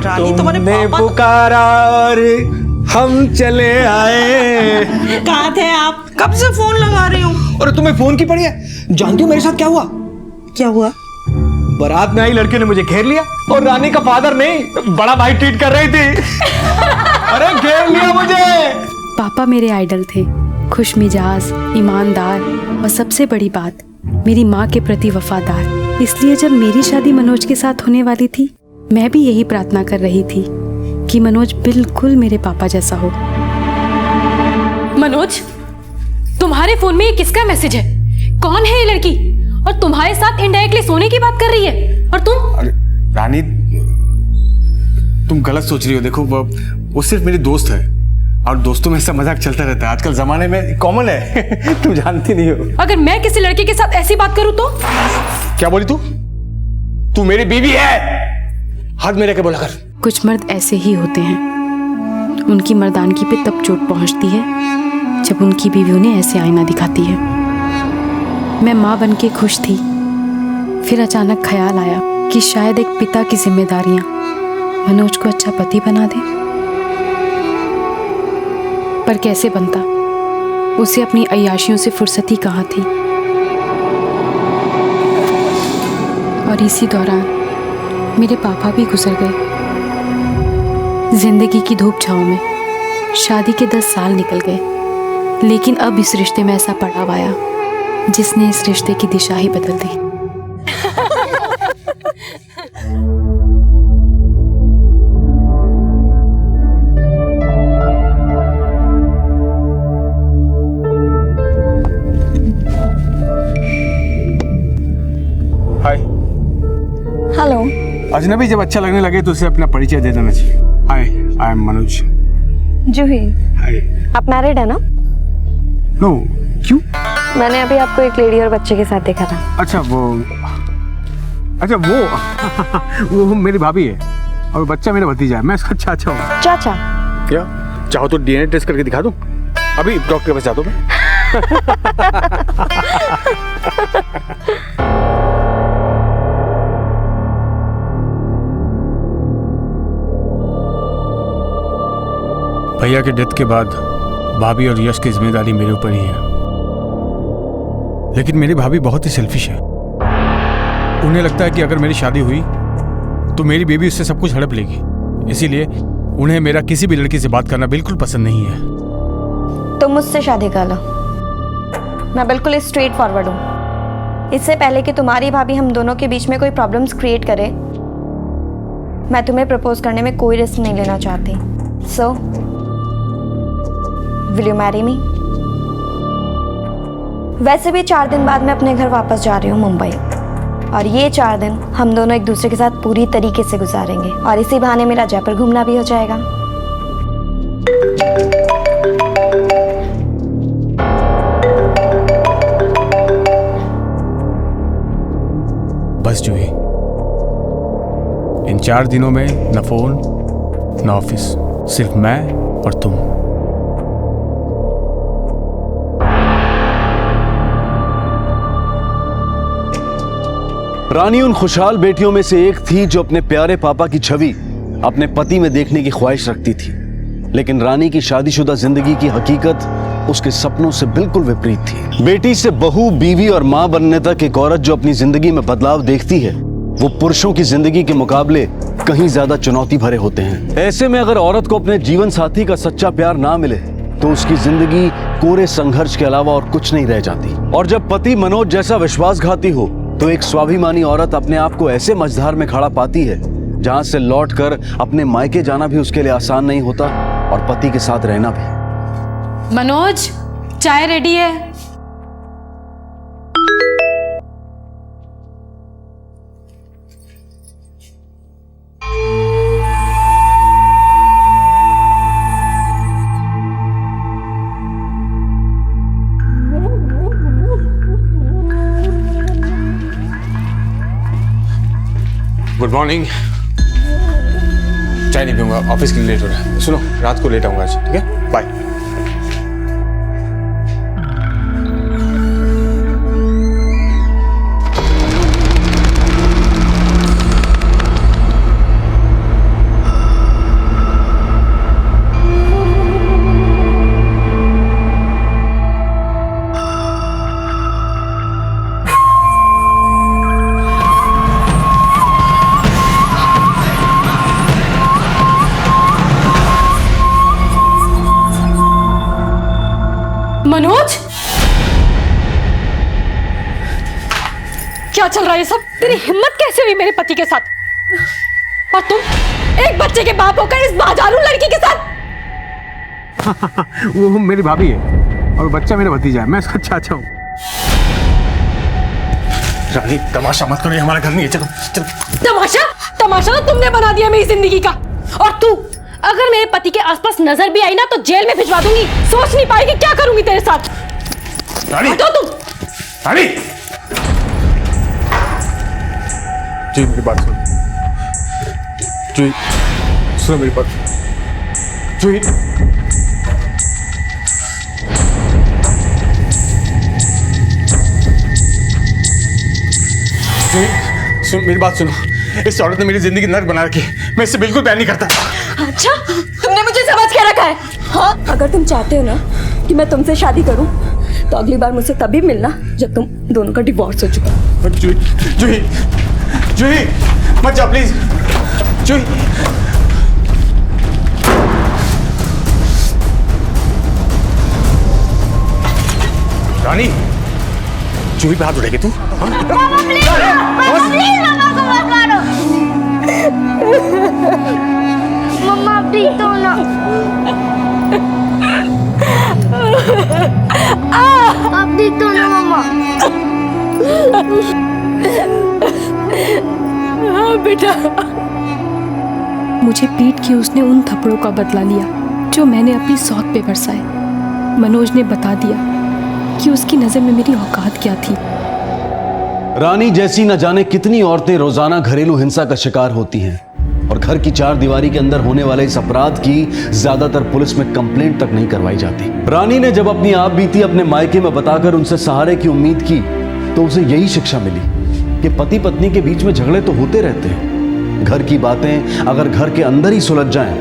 रानी तुम्हारे तुमने पापा पुकारा और हम चले आए। कहाँ थे आप? कब से फोन लगा रही हूँ। और तुम्हें फोन की पड़ी है? जानती हो मेरे साथ क्या हुआ? क्या हुआ? बारात में आई लड़के ने मुझे घेर लिया और रानी का फादर नहीं बड़ा भाई ट्रीट कर रही थी। अरे घेर लिया मुझे। पापा मेरे आइडल थे, खुश मिजाज, ईमानदार और सबसे बड़ी बात मेरी माँ के प्रति वफादार। इसलिए जब मेरी शादी मनोज के साथ होने वाली थी, मैं भी यही प्रार्थना कर रही थी कि मनोज बिल्कुल मेरे पापा जैसा हो। मनोज, तुम्हारे फोन में ये किसका मैसेज है? कौन है ये लड़की? और तुम्हारे साथ इनडायरेक्टली सोने की बात कर रही है। और तुम? अरे रानी, तुम गलत सोच रही हो। देखो वो सिर्फ मेरी दोस्त है और दोस्तों में ऐसा मजाक चलता रहता है, आजकल जमाने में कॉमन है। तुम जानती नहीं हो। अगर मैं किसी लड़के के साथ ऐसी बात करूं तो? क्या बोली तू? तू मेरी बीवी है, हाथ में लेके बोला कर। कुछ मर्द ऐसे ही होते हैं, उनकी मर्दानगी पे तब चोट पहुंचती है जब उनकी बीवी उन्हें ऐसे आईना दिखाती है। मैं माँ बन के खुश थी, फिर अचानक ख्याल आया कि शायद एक पिता की जिम्मेदारियां मनोज को अच्छा पति बना दे। पर कैसे बनता? उसे अपनी अय्याशियों से फुर्सत ही कहाँ थी। और इसी दौरान मेरे पापा भी गुजर गए। जिंदगी की धूप छांव में शादी के 10 साल निकल गए, लेकिन अब इस रिश्ते में ऐसा पड़ाव आया जिसने इस रिश्ते की दिशा ही बदल दी। हाय। हेलो। अजनबी जब अच्छा लगने लगे तो उसे अपना परिचय दे देना चाहिए। हाय, आई एम मनोज। जूही। हाय। आप मैरिड है ना? नो, क्यों? मैंने अभी आपको एक लेडी और बच्चे के साथ देखा था। अच्छा वो मेरी भाभी है और बच्चा मेरा भतीजा है। मैं इसका चाचा हूँ। चाचा? क्या चाहो तो डीएनए टेस्ट करके दिखा दूं? अभी डॉक्टर के पास जाता हूं मैं। भैया के डेथ के बाद भाभी और यश की जिम्मेदारी मेरे ऊपर ही है। लेकिन मेरी भाभी बहुत ही सेल्फिश है। उन्हें लगता है कि अगर मेरी शादी हुई तो मेरी बेबी उससे सब कुछ हड़प लेगी। इसीलिए उन्हें मेरा किसी भी लड़की से बात करना बिल्कुल पसंद नहीं है। तुम मुझसे शादी कर लो। मैं बिल्कुल स्ट्रेट फॉरवर्ड हूँ। इससे पहले कि तुम्हारी भाभी हम दोनों के बीच में कोई प्रॉब्लम्स क्रिएट करे, मैं तुम्हें प्रपोज करने में कोई रिस्क नहीं लेना चाहती। So will you marry me? वैसे भी 4 दिन बाद मैं अपने घर वापस जा रही हूँ मुंबई, और ये 4 दिन हम दोनों एक दूसरे के साथ पूरी तरीके से गुजारेंगे, और इसी बहाने मेरा जयपुर घूमना भी हो जाएगा। बस जूही, इन 4 दिनों में न फोन न ऑफिस, सिर्फ मैं और तुम। रानी उन खुशहाल बेटियों में से एक थी जो अपने प्यारे पापा की छवि अपने पति में देखने की ख्वाहिश रखती थी। लेकिन रानी की शादीशुदा जिंदगी की हकीकत उसके सपनों से बिल्कुल विपरीत थी। बेटी से बहू, बीवी और मां बनने तक एक औरत जो अपनी जिंदगी में बदलाव देखती है, वो पुरुषों की जिंदगी के मुकाबले कहीं ज्यादा चुनौती भरे होते हैं। ऐसे में अगर औरत को अपने जीवन साथी का सच्चा प्यार ना मिले तो उसकी जिंदगी कोरे संघर्ष के अलावा और कुछ नहीं रह जाती। और जब पति मनोज जैसा विश्वासघाती हो तो एक स्वाभिमानी औरत अपने आप को ऐसे मझधार में खड़ा पाती है जहां से लौटकर अपने मायके जाना भी उसके लिए आसान नहीं होता, और पति के साथ रहना भी। मनोज, चाय रेडी है। Good morning. चाय नहीं पीऊंगा, ऑफिस के लिए लेट हो रहा है। सुनो, रात को लेट आऊंगा आज, ठीक है? बाय। मनोज, क्या चल रहा है ये सब? तेरी हिम्मत कैसे हुई मेरे पति के साथ? और तुम एक बच्चे के बाप होकर इस बाजारू लड़की के साथ? वो मेरी भाभी है और बच्चा मेरा भतीजा है, मैं उसका चाचा हूँ। रानी तमाशा मत करो, ये हमारा घर नहीं है, चलो चलो। तमाशा तो तुमने बना दिया मेरी जिंदगी का। और तू अगर मेरे पति के आसपास नजर भी आई ना तो जेल में भिजवा दूंगी। सोच नहीं पाएगी क्या करूंगी तेरे साथ। रानी, हटो तुम। रानी, जी मेरी बात सुनो। जी सुनो मेरी बात। जी सुन मेरी बात सुनो। इस औरत ने मेरी जिंदगी नर्क बना रखी है, मैं इससे बिल्कुल प्यार नहीं करता। अच्छा, तुमने मुझे समझ के रखा है? हाँ, अगर तुम चाहते हो ना कि मैं तुमसे शादी करूं तो अगली बार मुझसे तभी मिलना जब तुम दोनों का डिवोर्स हो चुका। जूही, जूही, जूही, मत जा प्लीज। जूही, रानी, जूही पे हाथ उठाएगी तू? मम्मा प्लीज दो ना। आप प्लीज दो ना मम्मा। हाँ बेटा। मुझे पीट के उसने उन थप्पड़ों का बदला लिया जो मैंने अपनी सौत पे बरसाए। मनोज ने बता दिया कि उसकी नजर में मेरी औकात क्या थी। रानी जैसी न जाने कितनी औरतें रोजाना घरेलू हिंसा का शिकार होती हैं और घर की चार दीवारी के अंदर होने वाले इस अपराध की ज्यादातर पुलिस में कंप्लेंट तक नहीं करवाई जाती। रानी ने जब अपनी आप बीती अपने मायके में बताकर उनसे सहारे की उम्मीद की तो उसे यही शिक्षा मिली कि पति पत्नी के बीच में झगड़े तो होते रहते हैं, घर की बातें अगर घर के अंदर ही सुलझ जाएं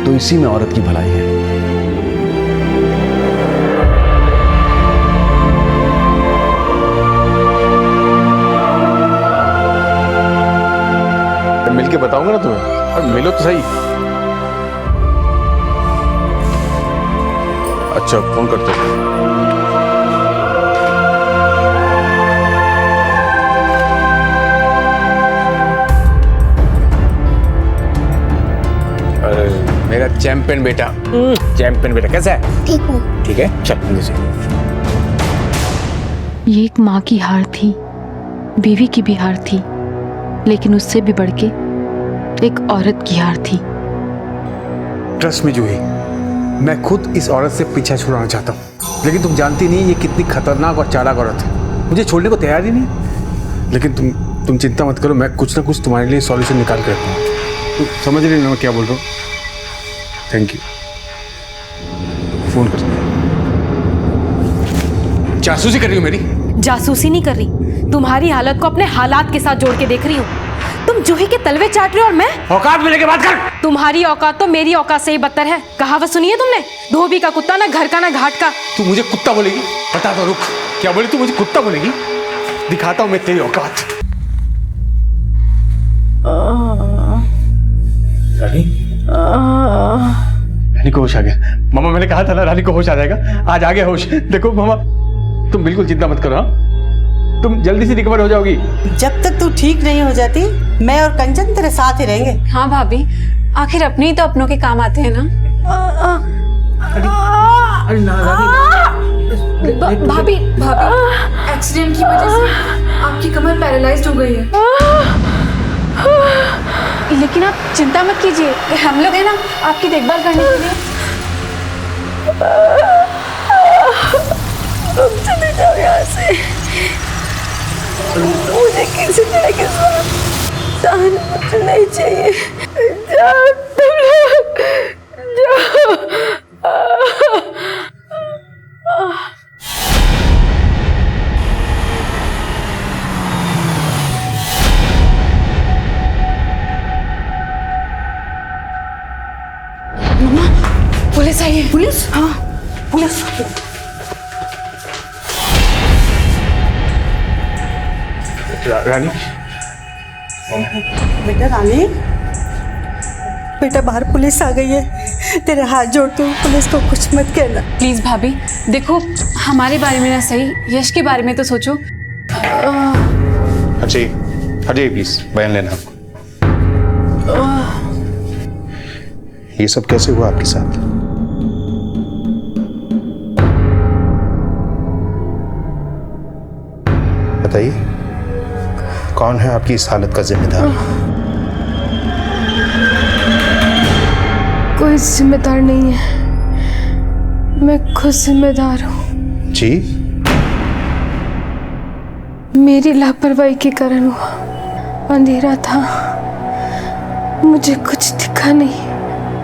तो इसी में औरत की भलाई है। मिल के बताऊंगा ना तुम्हें, और मिलो तो सही। अच्छा फोन करते हो। मेरा चैंपियन बेटा, चैंपियन बेटा कैसा है? ठीक हूँ। ठीक है, चल अंदर से। ये एक माँ की हार थी, बीवी की भी हार थी, लेकिन उससे भी बढ़ के एक औरत की हार थी। ट्रस्ट में जूही, मैं खुद इस औरत से पीछा छुड़ाना चाहता हूँ, लेकिन तुम जानती नहीं ये कितनी खतरनाक और चालाक औरत है। मुझे छोड़ने को तैयार ही नहीं। लेकिन तुम चिंता मत करो, मैं कुछ ना कुछ तुम्हारे लिए सॉल्यूशन निकाल के रखता हूँ। तुम समझ रही ना मैं क्या बोल रहा हूँ? Thank you. फोन कर। जासूसी कर रही हो मेरी? जासूसी नहीं कर रही, तुम्हारी हालत को अपने हालात के साथ जोड़ के देख रही हूँ। तुम जूही के तलवे चाट रहे हो और मैं औकात में लेके बात कर। तुम्हारी औकात तो मेरी औकात से ही बदतर है। कहावत सुनी है तुमने, धोबी का कुत्ता ना घर का ना घाट का। तू मुझे कुत्ता बोलेगी? बता दो, रुक। क्या बोली? तू मुझे कुत्ता बोलेगी? दिखाता हूं मैं तेरी औकात। रानी, रानी को होश आ गया। मामा मैंने कहा था ना रानी को होश आ जाएगा, आज आ गया होश। देखो मामा, तुम बिल्कुल चिंता मत करो। हाँ, तुम जल्दी से रिकवर हो जाओगी। जब तक तू ठीक नहीं हो जाती मैं और कंचन तेरे साथ ही रहेंगे। हाँ भाभी, आखिर अपने ही तो अपनों के काम आते हैं ना। अरे ना भाभी एक्सीडेंट की वजह से आपकी कमर पैरालाइज्ड हो गई है। लेकिन आप चिंता मत कीजिए, हम लोग हैं ना आपकी देखभाल करने के लिए। चले जाओ यहाँ से, मुझे किसी तरह के साथ जान नहीं चाहिए। जाओ तुम लोग, जाओ। मम्मा, पुलिस आई है। पुलिस? हाँ पुलिस। रानी, बेटा रानी, बेटा बाहर पुलिस आ गई है। तेरे हाथ जोड़ती हूँ, पुलिस को कुछ मत कहना। प्लीज भाभी, देखो हमारे बारे में ना सही, यश के बारे में तो सोचो। अजय, अजय प्लीज बयान लेना आपको। ये सब कैसे हुआ आपके साथ? बताइए, कौन है आपकी इस हालत का जिम्मेदार? कोई जिम्मेदार नहीं है, मैं खुद जिम्मेदार हूँ। जी? मेरी लापरवाही के कारण हुआ। अंधेरा था, मुझे कुछ दिखा नहीं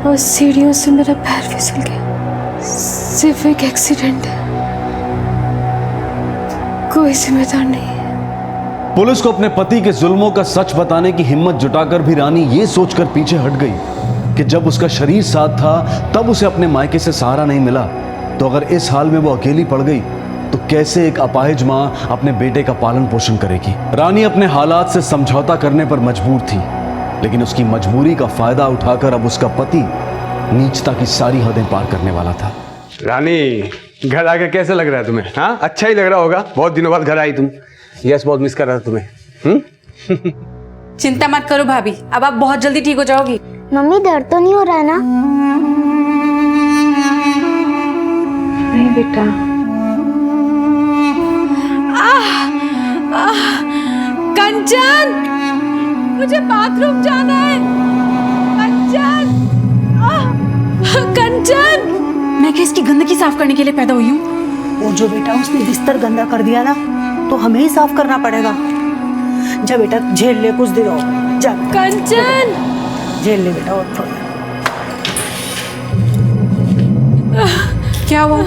और सीढ़ियों से मेरा पैर फिसल गया। सिर्फ एक एक्सीडेंट है, कोई जिम्मेदार नहीं है। पुलिस को अपने पति के जुल्मों का सच बताने की हिम्मत जुटाकर भी रानी ये सोचकर पीछे हट गई कि जब उसका शरीर साथ था तब उसे अपने मायके से सहारा नहीं मिला, तो अगर इस हाल में वो अकेली पड़ गई तो कैसे एक अपाहिज मां अपने बेटे का पालन पोषण करेगी। रानी अपने हालात से समझौता करने पर मजबूर थी, लेकिन उसकी मजबूरी का फायदा उठाकर अब उसका पति नीचता की सारी हदें पार करने वाला था। रानी, घर आके कैसा लग रहा है तुम्हें? हाँ, अच्छा ही लग रहा होगा, बहुत दिनों बाद घर आई तुम। यस बहुत मिस कर रहा था तुम्हें। चिंता मत करो भाभी, अब आप बहुत जल्दी ठीक हो जाओगी। मम्मी दर्द तो नहीं हो रहा है ना? नहीं बेटा। कंचन, मुझे बाथरूम जाना है। कंचन, कंचन, मैं क्या इसकी गंदगी साफ करने के लिए पैदा हुई हूँ? वो जो बेटा उसने बिस्तर गंदा कर दिया ना, तो हमें ही साफ करना पड़ेगा। जा बेटा, झेल ले कुछ देर और। जा कंचन, झेल ले बेटा और थोड़ा। क्या हुआ?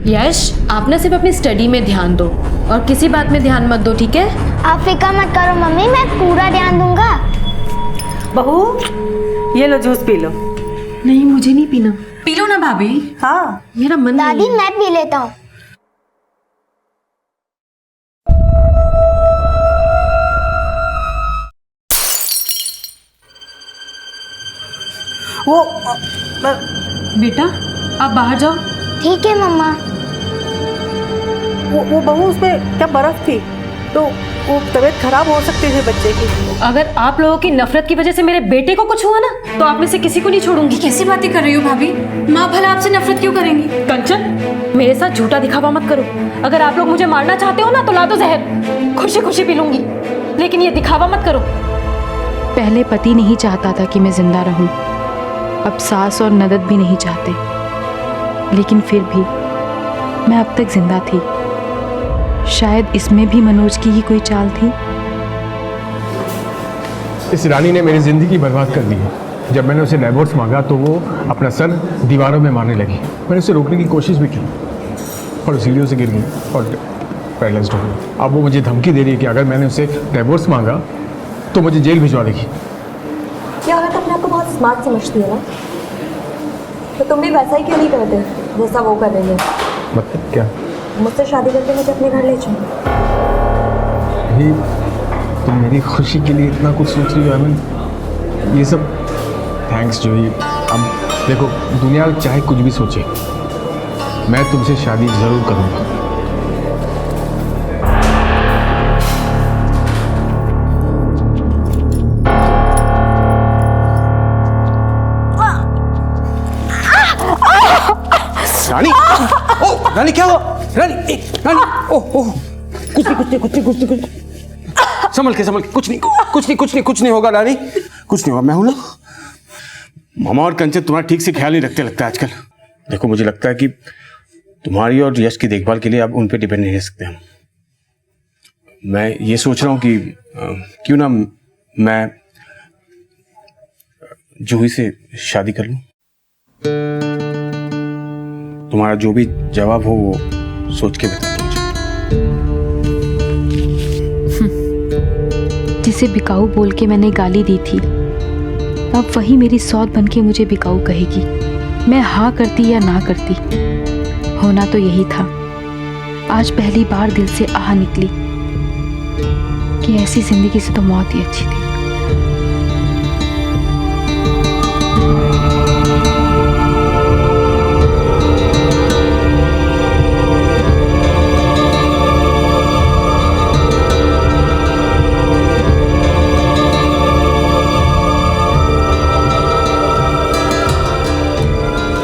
यश, आप ना सिर्फ अपनी स्टडी में ध्यान दो और किसी बात में ध्यान मत दो, ठीक है? आप फिक्र मत करो मम्मी, मैं पूरा ध्यान दूंगा। बहू, ये लो जूस पी लो। नहीं, मुझे नहीं पीना। पी लो ना भाभी। हाँ, मेरा मन दादी नहीं है। मैं पी लेता हूँ। वो बेटा, आप बाहर जाओ। ठीक है मम्मा। वो बहू, उसमें क्या बर्फ थी, तो वो तबीयत खराब हो सकती थी बच्चे की। अगर आप लोगों की नफरत की वजह से मेरे बेटे को कुछ हुआ ना, तो आप में से किसी को नहीं छोड़ूंगी। कैसी बातें कर रही हो भाभी? माँ भला आपसे नफरत क्यों करेंगी? कंचन, मेरे साथ झूठा दिखावा मत करो। अगर आप लोग मुझे मारना चाहते हो ना, तो ला दो जहर, खुशी खुशी पी लूंगी, लेकिन ये दिखावा मत करो। पहले पति नहीं चाहता था कि मैं जिंदा रहूं, अब सास और ननद भी नहीं चाहते, लेकिन फिर भी मैं अब तक जिंदा थी। शायद इसमें भी मनोज की ही कोई चाल थी। इस रानी ने मेरी जिंदगी बर्बाद कर दी है। जब मैंने उसे डाइवोर्स मांगा तो वो अपना सर दीवारों में मारने लगी। मैंने उसे रोकने की कोशिश भी की और सीढ़ियों से गिर गई और पैरालाइज्ड हो गई। अब वो मुझे धमकी दे रही है कि अगर मैंने उसे डाइवोर्स मांगा तो मुझे जेल भिजवा देगी। क्या औरत अपने आप को बहुत स्मार्ट समझती है ना, तो तुम भी वैसा ही क्यों नहीं करते जैसा वो कर रही है? मतलब क्या? मुझसे शादी करके मुझे अपने घर ले चलो। भाई, तुम मेरी खुशी के लिए इतना कुछ सोच रही हो अमन, ये सब थैंक्स जूही। अब देखो, दुनिया चाहे कुछ भी सोचे, मैं तुमसे शादी जरूर करूँगा। रानी, ओ रानी क्या हुआ? रानी, रानी, ओह ओह, कुछ नहीं, संभल के, कुछ नहीं होगा रानी, कुछ नहीं होगा। मैं हूं ना। मामा और कंचन तुम्हारा ठीक से ख्याल नहीं रखते लगता है आजकल। देखो, मुझे लगता है कि तुम्हारी और यश की देखभाल के लिए अब उन पे डिपेंड नहीं रह सकते हम। मैं ये सोच रहा हूँ कि क्यों ना मैं जूही से शादी कर लूं। तुम्हारा जो भी जवाब हो वो सोच के बता दो मुझे। जिसे बिकाऊ बोल के मैंने गाली दी थी, अब वही मेरी सौत बन के मुझे बिकाऊ कहेगी। मैं हाँ करती या ना करती, होना तो यही था। आज पहली बार दिल से आह निकली कि ऐसी जिंदगी से तो मौत ही अच्छी थी।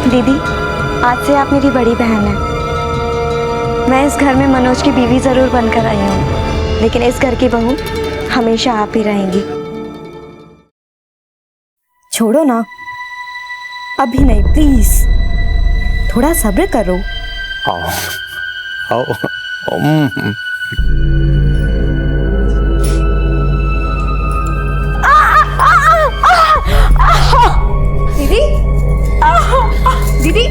दीदी, आज से आप मेरी बड़ी बहन हैं। मैं इस घर में मनोज की बीवी ज़रूर बनकर आई हूँ, लेकिन इस घर की बहू हमेशा आप ही रहेंगी। छोड़ो ना, अभी नहीं, प्लीज थोड़ा सब्र करो। आओ आओ। दीदी, दीदी,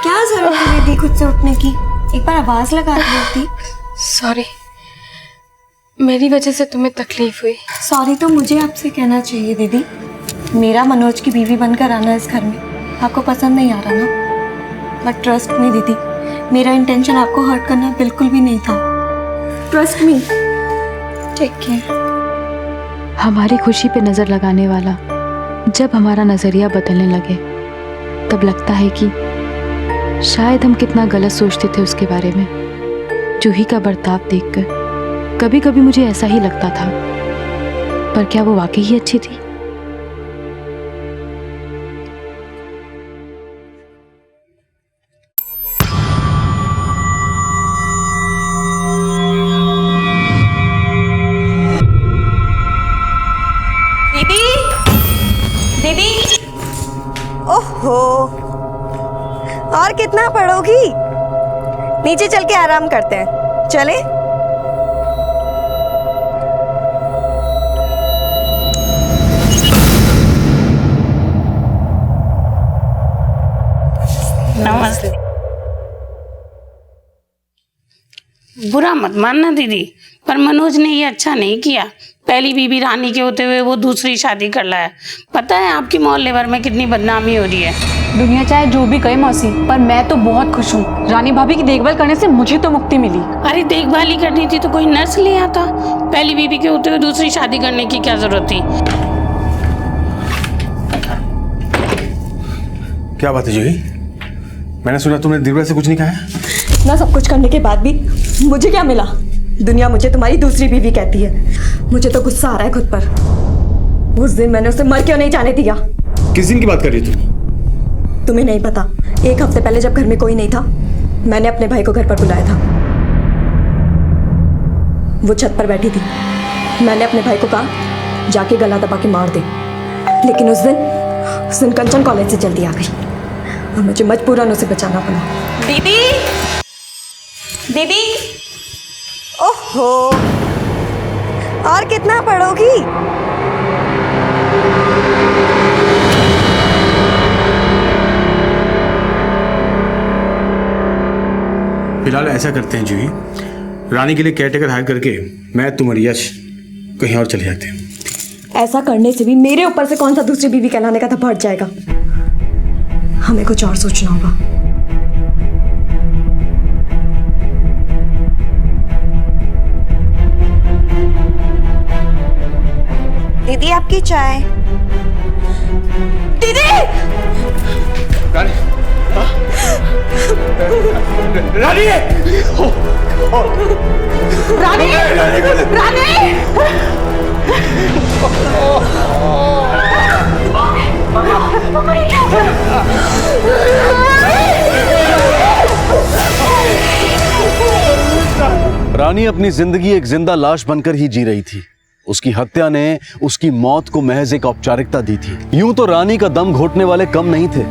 क्या जरूरत है दीदी खुद से उठने की? एक बार आवाज लगा दी थी। सॉरी, मेरी वजह से तुम्हें तकलीफ हुई। सॉरी तो मुझे आपसे कहना चाहिए दीदी। मेरा मनोज की बीवी बनकर आना इस घर में आपको पसंद नहीं आ रहा ना? बट ट्रस्ट मी दीदी, मेरा इंटेंशन आपको हर्ट करना बिल्कुल भी नहीं था। Trust me. Take care. हमारी खुशी पे नज़र लगाने वाला जब हमारा नज़रिया बदलने लगे, तब लगता है कि शायद हम कितना गलत सोचते थे उसके बारे में। जूही का बर्ताव देखकर कभी कभी मुझे ऐसा ही लगता था, पर क्या वो वाकई ही अच्छी थी? दीदी, दीदी, ओहो, और कितना पढ़ोगी? नीचे चल के आराम करते हैं, चले? नमस्ते। बुरा मत मानना दीदी, पर मनोज ने ये अच्छा नहीं किया। पहली बीबी रानी के होते हुए वो दूसरी शादी कर लाया। पता है आपकी मोहल्ले भर में कितनी बदनामी हो रही है। दुनिया चाहे जो भी कहे मौसी, पर मैं तो बहुत खुश हूँ। रानी भाभी की देखभाल करने से मुझे तो मुक्ति मिली। अरे देखभाल ही करनी थी तो कोई नर्स ले आता। पहली बीबी के होते हुए दूसरी शादी करने की क्या जरूरत थी? क्या बात है जूही? मैंने सुना तुमने दिव्या से कुछ नहीं कहा है? इतना सब कुछ करने के बाद भी मुझे क्या मिला? दुनिया मुझे तुम्हारी दूसरी बीवी कहती है। मुझे तो गुस्सा आ रहा है खुद पर। उस दिन मैंने उसे मर क्यों नहीं जाने दिया? किस दिन की बात कर रही हो तुम? तुम्हें नहीं पता, एक हफ्ते पहले जब घर में कोई नहीं था, मैंने अपने भाई को घर पर बुलाया था। वो छत पर बैठी थी। मैंने अपने भाई को कहा जाके गला दबा के मार दे, लेकिन उस दिन कंचन कॉलेज से जल्दी आ गई और मुझे मजबूरन उसे बचाना पड़ा। दीदी, दीदी, ओहो, और कितना पढ़ोगी? फिलहाल ऐसा करते हैं जूही, रानी के लिए केयरटेकर हायर करके मैं तुम और यश कहीं और चले जाते हैं। ऐसा करने से भी मेरे ऊपर से कौन सा दूसरी बीवी कहलाने का धब्बा हट जाएगा। हमें कुछ और सोचना होगा। दीदी आपकी चाय। दीदी, रानी, रानी, रानी, रानी, रानी अपनी जिंदगी एक जिंदा लाश बनकर ही जी रही थी। उसकी हत्या ने उसकी मौत को महज एक औपचारिकता दी थी। यूं तो रानी का दम घोटने वाले कम नहीं थे,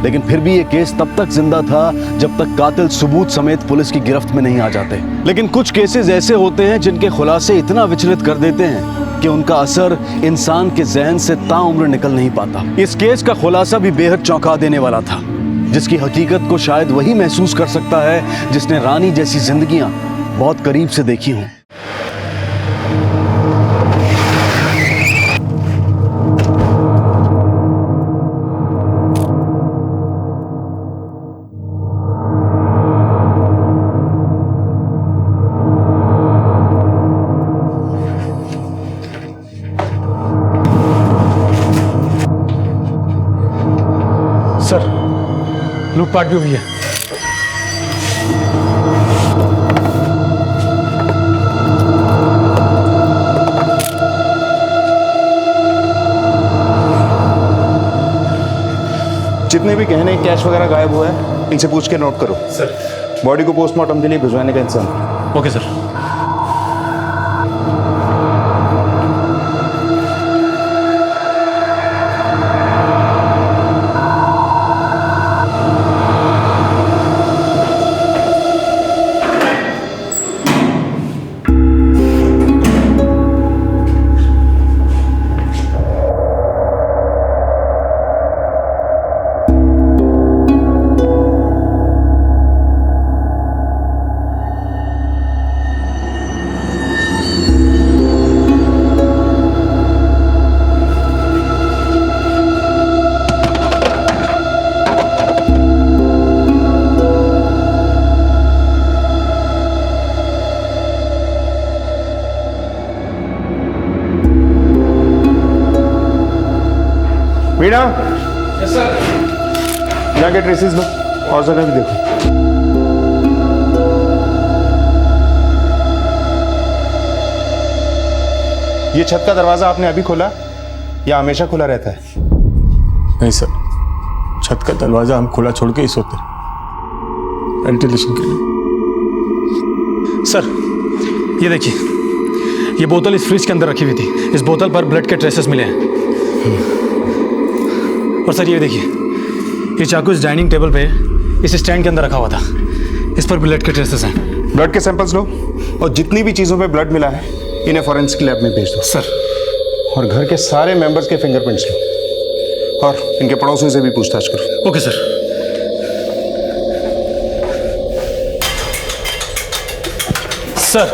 लेकिन फिर भी ये केस तब तक जिंदा था जब तक कातिल सबूत समेत पुलिस की गिरफ्त में नहीं आ जाते। लेकिन कुछ केसेस ऐसे होते हैं जिनके खुलासे इतना विचलित कर देते हैं कि उनका असर इंसान के जहन से ताउम्र निकल नहीं पाता। इस केस का खुलासा भी बेहद चौंका देने वाला था, जिसकी हकीकत को शायद वही महसूस कर सकता है जिसने रानी जैसी जिंदगियां बहुत करीब से देखी हों। सर, लूटपाट भी हुई है। जितने भी गहने कैश वगैरह गायब हुआ है, इनसे पूछ के नोट करो। सर। बॉडी को पोस्टमार्टम के लिए भिजवाने का इंतजाम। Okay sir. Meena. Yes sir. जाके ट्रेसेस लो और जगह भी देखो। ये छत का दरवाजा आपने अभी खोला या हमेशा खुला रहता है? नहीं सर, छत का दरवाजा हम खुला छोड़ के ही सोते, वेंटिलेशन के लिए। सर, ये देखिए, ये बोतल इस फ्रिज के अंदर रखी हुई थी। इस बोतल पर ब्लड के ट्रेसेस मिले हैं। और सर, ये देखिए, ये चाकू इस डाइनिंग टेबल पे इस स्टैंड के अंदर रखा हुआ था। इस पर ब्लड के ट्रेसेस हैं। ब्लड के सैंपल्स लो और जितनी भी चीज़ों पे ब्लड मिला है इन्हें फॉरेंसिक लैब में भेज दो। सर। और घर के सारे मेंबर्स के फिंगरप्रिंट्स लो और इनके पड़ोसियों से भी पूछताछ करो। Okay sir. सर,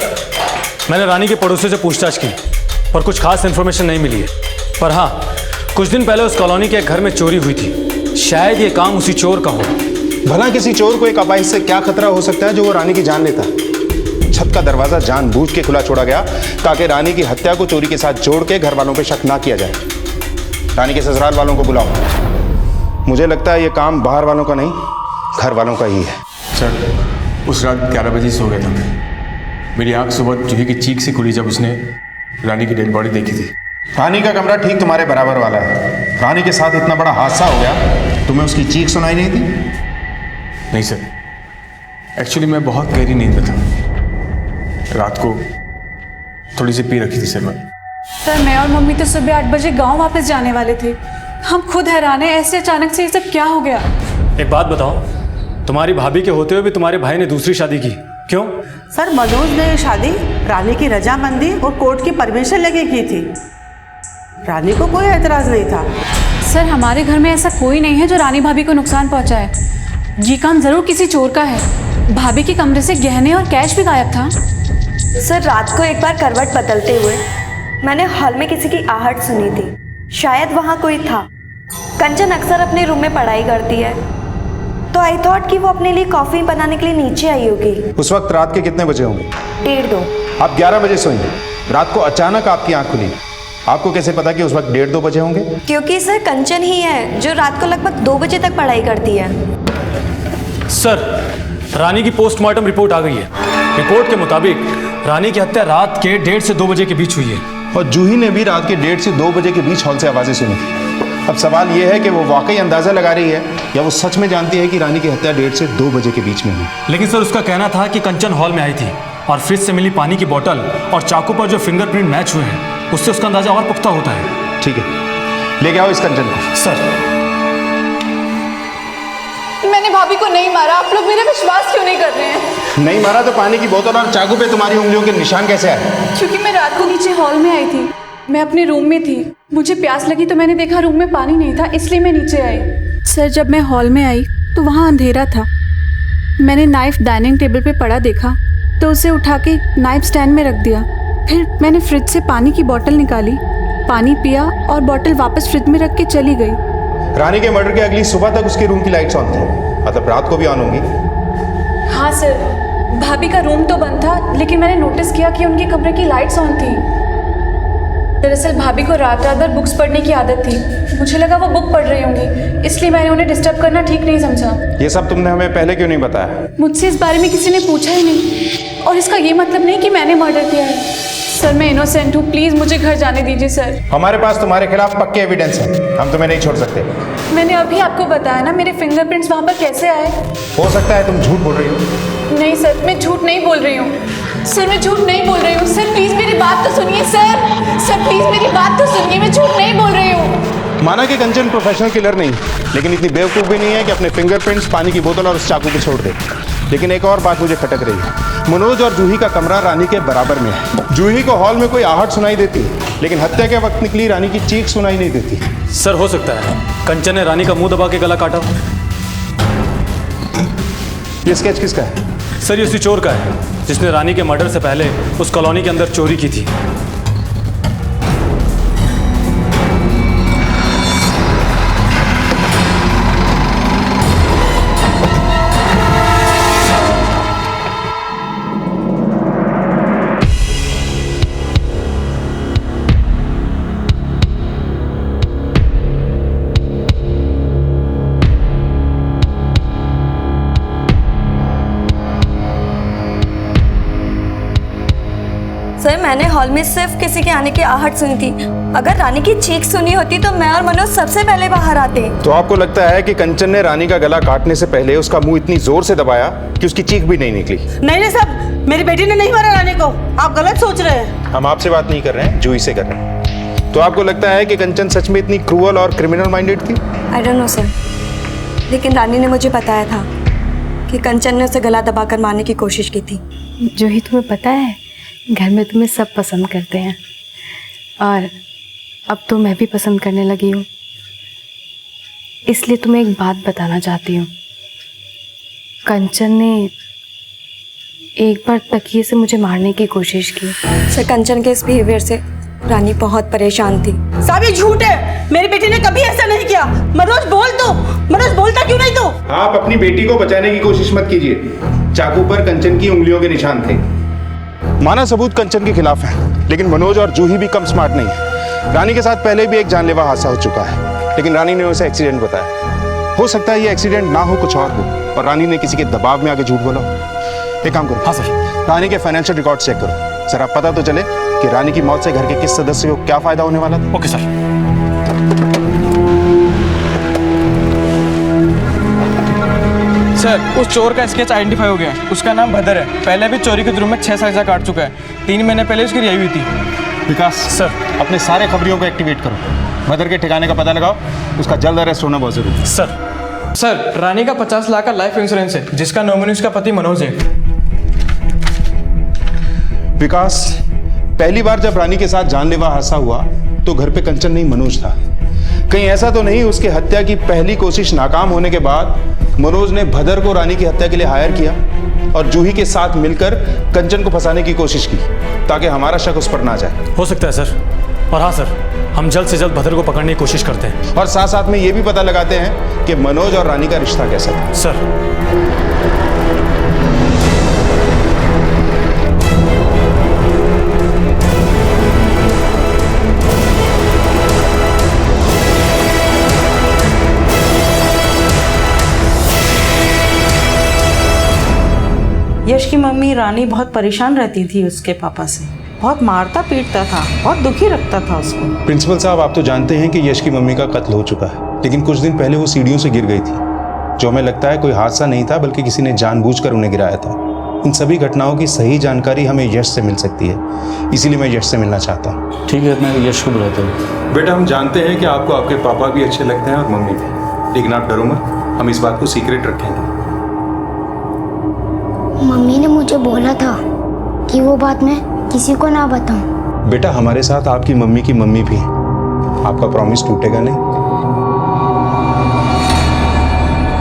मैंने रानी के पड़ोसियों से पूछताछ की और कुछ खास इन्फॉर्मेशन नहीं मिली है, पर हाँ, कुछ दिन पहले उस कॉलोनी के एक घर में चोरी हुई थी। शायद ये काम उसी चोर का हो। भला किसी चोर को एक अपाहिज से क्या खतरा हो सकता है जो वो रानी की जान लेता? छत का दरवाजा जानबूझ के खुला छोड़ा गया ताकि रानी की हत्या को चोरी के साथ जोड़ के घर वालों पे शक ना किया जाए। रानी के ससुराल वालों को बुलाओ। मुझे लगता है ये काम बाहर वालों का नहीं, घर वालों का ही है। सर, उस रात 11 बजे सो गया था मैं। मेरी आंख सुबह जूही की चीख से खुली जब उसने रानी की डेड बॉडी देखी थी। रानी का कमरा ठीक तुम्हारे बराबर वाला है। रानी के साथ इतना बड़ा हादसा हो गया, तुम्हें उसकी चीख सुनाई नहीं थी? नहीं सर, एक्चुअली मैं बहुत गहरी नींद में था। रात को थोड़ी सी पी रखी थी सर मैंने। सर, मैं और मम्मी तो सुबह 8 बजे गांव वापस जाने वाले थे। हम खुद हैरान हैं, ऐसे अचानक से ये सब क्या हो गया। एक बात बताओ, तुम्हारी भाभी के होते हुए भी तुम्हारे भाई ने दूसरी शादी की, क्यों? सर, मनोज ने ये शादी रानी की रजामंदी और कोर्ट की परमिशन लेके की थी। रानी को कोई एतराज नहीं था। सर, हमारे घर में ऐसा कोई नहीं है जो रानी भाभी को नुकसान पहुंचाए। ये काम जरूर किसी चोर का है। भाभी के कमरे से गहने और कैश भी गायब था। सर, रात को एक बार करवट बदलते हुए मैंने हॉल में किसी की आहट सुनी थी। शायद वहाँ कोई था। कंचन अक्सर अपने रूम में पढ़ाई करती है, तो आई थॉट कि वो अपने लिए कॉफ़ी बनाने के लिए नीचे आई होगी। उस वक्त रात के कितने बजे होंगे? 1:30। आप 11 बजे सोई, रात को अचानक आपकी आंख खुली। आपको कैसे पता कि उस वक्त 1:30-2 बजे होंगे? क्योंकि सर, कंचन ही है जो रात को लगभग 2 बजे तक पढ़ाई करती है। सर, रानी की पोस्टमार्टम रिपोर्ट आ गई है। रिपोर्ट के मुताबिक रानी की हत्या रात के 1:30 से 2 बजे के बीच हुई है। और जूही ने भी रात के 1:30 से 2 बजे के बीच हॉल से आवाज़ें सुनी थी। अब सवाल यह है कि वो वाकई अंदाज़ा लगा रही है या वो सच में जानती है कि रानी की हत्या 1:30 से 2 बजे के बीच में हुई। लेकिन सर, उसका कहना था कि कंचन हॉल में आई थी और फ्रिज से मिली पानी की बोतल और चाकू पर जो फिंगरप्रिंट मैच हुए हैं, उससे उसका अंदाजा और पुख्ता होता है। ठीक है, लेके आओ इस कंचन को। सर, मैंने भाभी को नहीं मारा। आप लोग मेरा विश्वास क्यों नहीं कर रहे हैं? नहीं मारा तो पानी की बोतल और चाकू पे तुम्हारी उंगलियों के निशान कैसे आए? क्योंकि मैं रात को नीचे हॉल में आई थी मैं अपने रूम में थी, मुझे प्यास लगी तो मैंने देखा रूम में पानी नहीं था, इसलिए मैं नीचे आई। सर जब मैं हॉल में आई तो वहाँ अंधेरा था। मैंने नाइफ डाइनिंग टेबल पे पड़ा देखा तो उसे उठा के नाइफ स्टैंड में रख दिया। फिर मैंने फ्रिज से पानी की बोतल निकाली, पानी पिया और बोतल वापस फ्रिज में रख के चली गई। रानी के मर्डर के अगली सुबह तक उसके रूम की लाइट्स ऑन थी, मतलब रात को भी ऑन होंगी। हाँ सर, भाभी का रूम तो बंद था, लेकिन मैंने नोटिस किया कि उनके कमरे की लाइट्स ऑन थी। दरअसल भाभी को रात रात भर बुक्स पढ़ने की आदत थी। मुझे लगा वो बुक पढ़ रही होंगी, इसलिए मैंने उन्हें डिस्टर्ब करना ठीक नहीं समझा। ये सब तुमने हमें पहले क्यों नहीं बताया? मुझसे इस बारे में किसी ने पूछा ही नहीं, और इसका ये मतलब नहीं कि मैंने मर्डर किया है। सर मैं इनोसेंट हूँ, प्लीज़ मुझे घर जाने दीजिए सर। हमारे पास तुम्हारे खिलाफ पक्के एविडेंस हैं, हम तुम्हें नहीं छोड़ सकते। मैंने अभी आपको बताया ना, मेरे फिंगरप्रिंट्स वहाँ पर कैसे आए। हो सकता है तुम झूठ बोल रही हो। नहीं सर, मैं झूठ नहीं बोल रही हूँ। सर मैं झूठ नहीं बोल रही हूँ। सर प्लीज़ मेरी बात तो सुनिए सर प्लीज़ मेरी बात तो सुनिए, मैं झूठ नहीं बोल रही हूँ। माना कि कंचन प्रोफेशनल किलर नहीं, लेकिन इतनी बेवकूफ़ भी नहीं है कि अपने फिंगरप्रिंट्स पानी की बोतल और उस चाकू पे छोड़ दे। लेकिन एक और बात मुझे खटक रही है, मनोज और जूही का कमरा रानी के बराबर में है। जूही को हॉल में कोई आहट सुनाई देती, लेकिन हत्या के वक्त निकली रानी की चीख सुनाई नहीं देती। सर हो सकता है कंचन ने रानी का मुंह दबा के गला काटा। ये स्केच किसका है? सर ये उसी चोर का है जिसने रानी के मर्डर से पहले उस कॉलोनी के अंदर चोरी की थी। सर मैंने हॉल में सिर्फ किसी के आने की आहट सुनी थी। अगर रानी की चीख सुनी होती तो मैं और मनोज सबसे पहले बाहर आते। तो आपको लगता है कि कंचन ने रानी का गला काटने से पहले उसका मुंह इतनी जोर से दबाया कि उसकी चीख भी नहीं निकली? नहीं नहीं साहब, मेरी बेटी ने नहीं मारा रानी को, आप गलत सोच रहे हैं। हम आपसे बात नहीं कर रहे हैं, जूही से कर रहे हैं। तो आपको लगता है कि कंचन सच में इतनी क्रूअल और क्रिमिनल माइंडेड थी? आई डोंट नो सर, लेकिन रानी ने मुझे बताया था कि कंचन ने उसे गला दबाकर मारने की कोशिश की थी। जूही तुम्हें पता है घर में तुम्हें सब पसंद करते हैं, और अब तो मैं भी पसंद करने लगी हूँ। इसलिए तुम्हें एक बात बताना चाहती हूँ। कंचन ने एक बार तकिए से मुझे मारने की कोशिश की। सर कंचन के इस बिहेवियर से रानी बहुत परेशान थी। साहब ये झूठ है, मेरी बेटी ने कभी ऐसा नहीं किया। मनोज बोल दो, मनोज बोलता क्यों नहीं? तो आप अपनी बेटी को बचाने की कोशिश मत कीजिए। चाकू पर कंचन की उंगलियों के निशान थे। माना सबूत कंचन के खिलाफ है, लेकिन मनोज और जूही भी कम स्मार्ट नहीं है। रानी के साथ पहले भी एक जानलेवा हादसा हो चुका है, लेकिन रानी ने उसे एक्सीडेंट बताया। हो सकता है ये एक्सीडेंट ना हो, कुछ और हो, और रानी ने किसी के दबाव में आके झूठ बोला। एक काम करो। हाँ सर। रानी के फाइनेंशियल रिकॉर्ड चेक करो, जरा पता तो चले कि रानी की मौत से घर के किस सदस्य को क्या फायदा होने वाला था। Okay sir. सर उस चोर का स्केच आइडेंटिफाई हो गया है। उसका नाम भदर है, पहले भी चोरी के जुर्म में 6 सजा काट चुका है। 3 महीने पहले उसकी रिहाई हुई थी। विकास सर, अपने सारे खबरियों को एक्टिवेट करो। भदर के ठिकाने का पता लगाओ, उसका जल्द अरेस्ट होना बहुत जरूरी है। सर रानी का 50 लाख का लाइफ इंश्योरेंस है, जिसका नॉमिनी उसका पति मनोज है। विकास, पहली बार जब रानी के साथ जानलेवा हादसा हुआ तो घर पे कंचन नहीं मनोज था। कहीं ऐसा तो नहीं उसके हत्या की पहली कोशिश नाकाम होने के बाद मनोज ने भदर को रानी की हत्या के लिए हायर किया और जूही के साथ मिलकर कंचन को फंसाने की कोशिश की, ताकि हमारा शक उस पर ना जाए। हो सकता है सर। और हाँ सर, हम जल्द से जल्द भदर को पकड़ने की कोशिश करते हैं, और साथ साथ में ये भी पता लगाते हैं कि मनोज और रानी का रिश्ता कैसा था। सर। यश की मम्मी रानी बहुत परेशान रहती थी उसके पापा से, बहुत मारता पीटता था, बहुत दुखी रखता था उसको। प्रिंसिपल साहब, आप तो जानते हैं कि यश की मम्मी का कत्ल हो चुका है, लेकिन कुछ दिन पहले वो सीढ़ियों से गिर गई थी, जो हमें लगता है कोई हादसा नहीं था, बल्कि किसी ने जानबूझकर उन्हें गिराया था। इन सभी घटनाओं की सही जानकारी हमें यश से मिल सकती है, इसीलिए मैं यश से मिलना चाहता हूँ। ठीक है, मैं यश को बुलाता हूँ। बेटा, हम जानते हैं कि आपको आपके पापा भी अच्छे लगते हैं और मम्मी भी, लेकिन आप डरो मत, हम इस बात को सीक्रेट रखेंगे। मम्मी ने मुझे बोला था कि वो बात मैं किसी को ना बताऊं। बेटा हमारे साथ आपकी मम्मी की मम्मी भी है। आपका प्रॉमिस टूटेगा नहीं।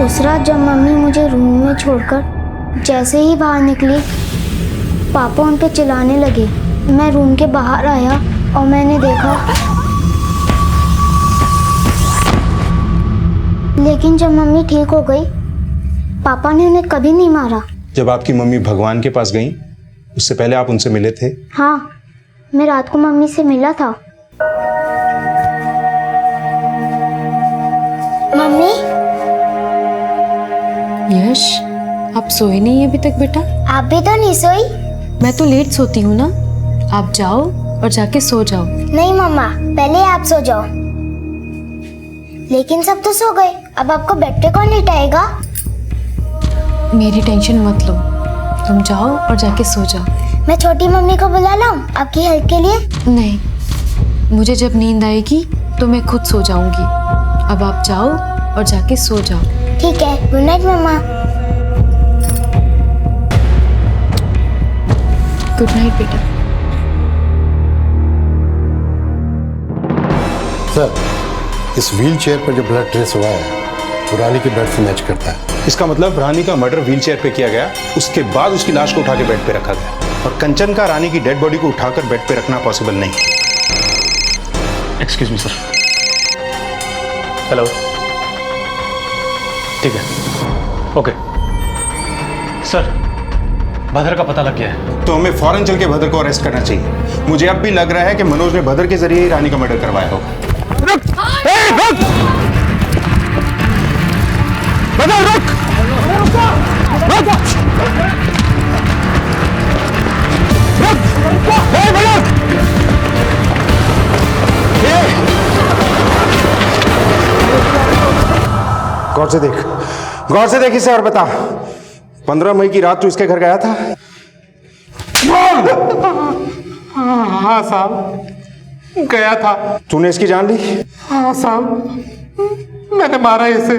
उस रात जब मम्मी मुझे रूम में छोड़कर जैसे ही बाहर निकली, पापा उन पे चिल्लाने लगे। मैं रूम के बाहर आया और मैंने देखा, लेकिन जब मम्मी ठीक हो गई, पापा ने उन्हें कभी नहीं मारा। जब आपकी मम्मी भगवान के पास गई, उससे पहले आप उनसे मिले थे? हाँ, मैं रात को मम्मी से मिला था। मम्मी। यश, आप सोए नहीं अभी तक बेटा? आप भी तो नहीं सोई? मैं तो लेट सोती हूँ ना। आप जाओ और जाके सो जाओ। नहीं मम्मा, पहले आप सो जाओ। लेकिन सब तो सो गए, अब आपको बेड पे कौन लिटाएगा? मेरी टेंशन मत लो, तुम जाओ और जाके सो जाओ। मैं छोटी मम्मी को बुला लाऊं आपकी हेल्प के लिए? नहीं, मुझे जब नींद आएगी तो मैं खुद सो जाऊंगी। अब आप जाओ और जाके सो जाओ। ठीक है, गुड नाइट मम्मा। गुड नाइट बेटा। सर, इस व्हील चेयर पर जो ब्लड ट्रेस हुआ है वो रानी के ब्लड से मैच करता है। इसका मतलब रानी का मर्डर व्हील चेयर पे किया गया, उसके बाद उसकी लाश को उठा के बेड पे रखा गया, और कंचन का रानी की डेड बॉडी को उठाकर बेड पे रखना पॉसिबल नहीं। Excuse me sir. हेलो, ठीक है, ओके सर। भदर का पता लग गया है, तो हमें फौरन चल के भदर को अरेस्ट करना चाहिए। मुझे अब भी लग रहा है कि मनोज ने भदर के जरिए ही रानी का मर्डर करवाया होगा। गौर से देख, गौर से देख इसे और बता, 15 मई की रात तू इसके घर गया था? हाँ साहब, गया था। तूने इसकी जान ली? हाँ साहब, मैंने मारा इसे,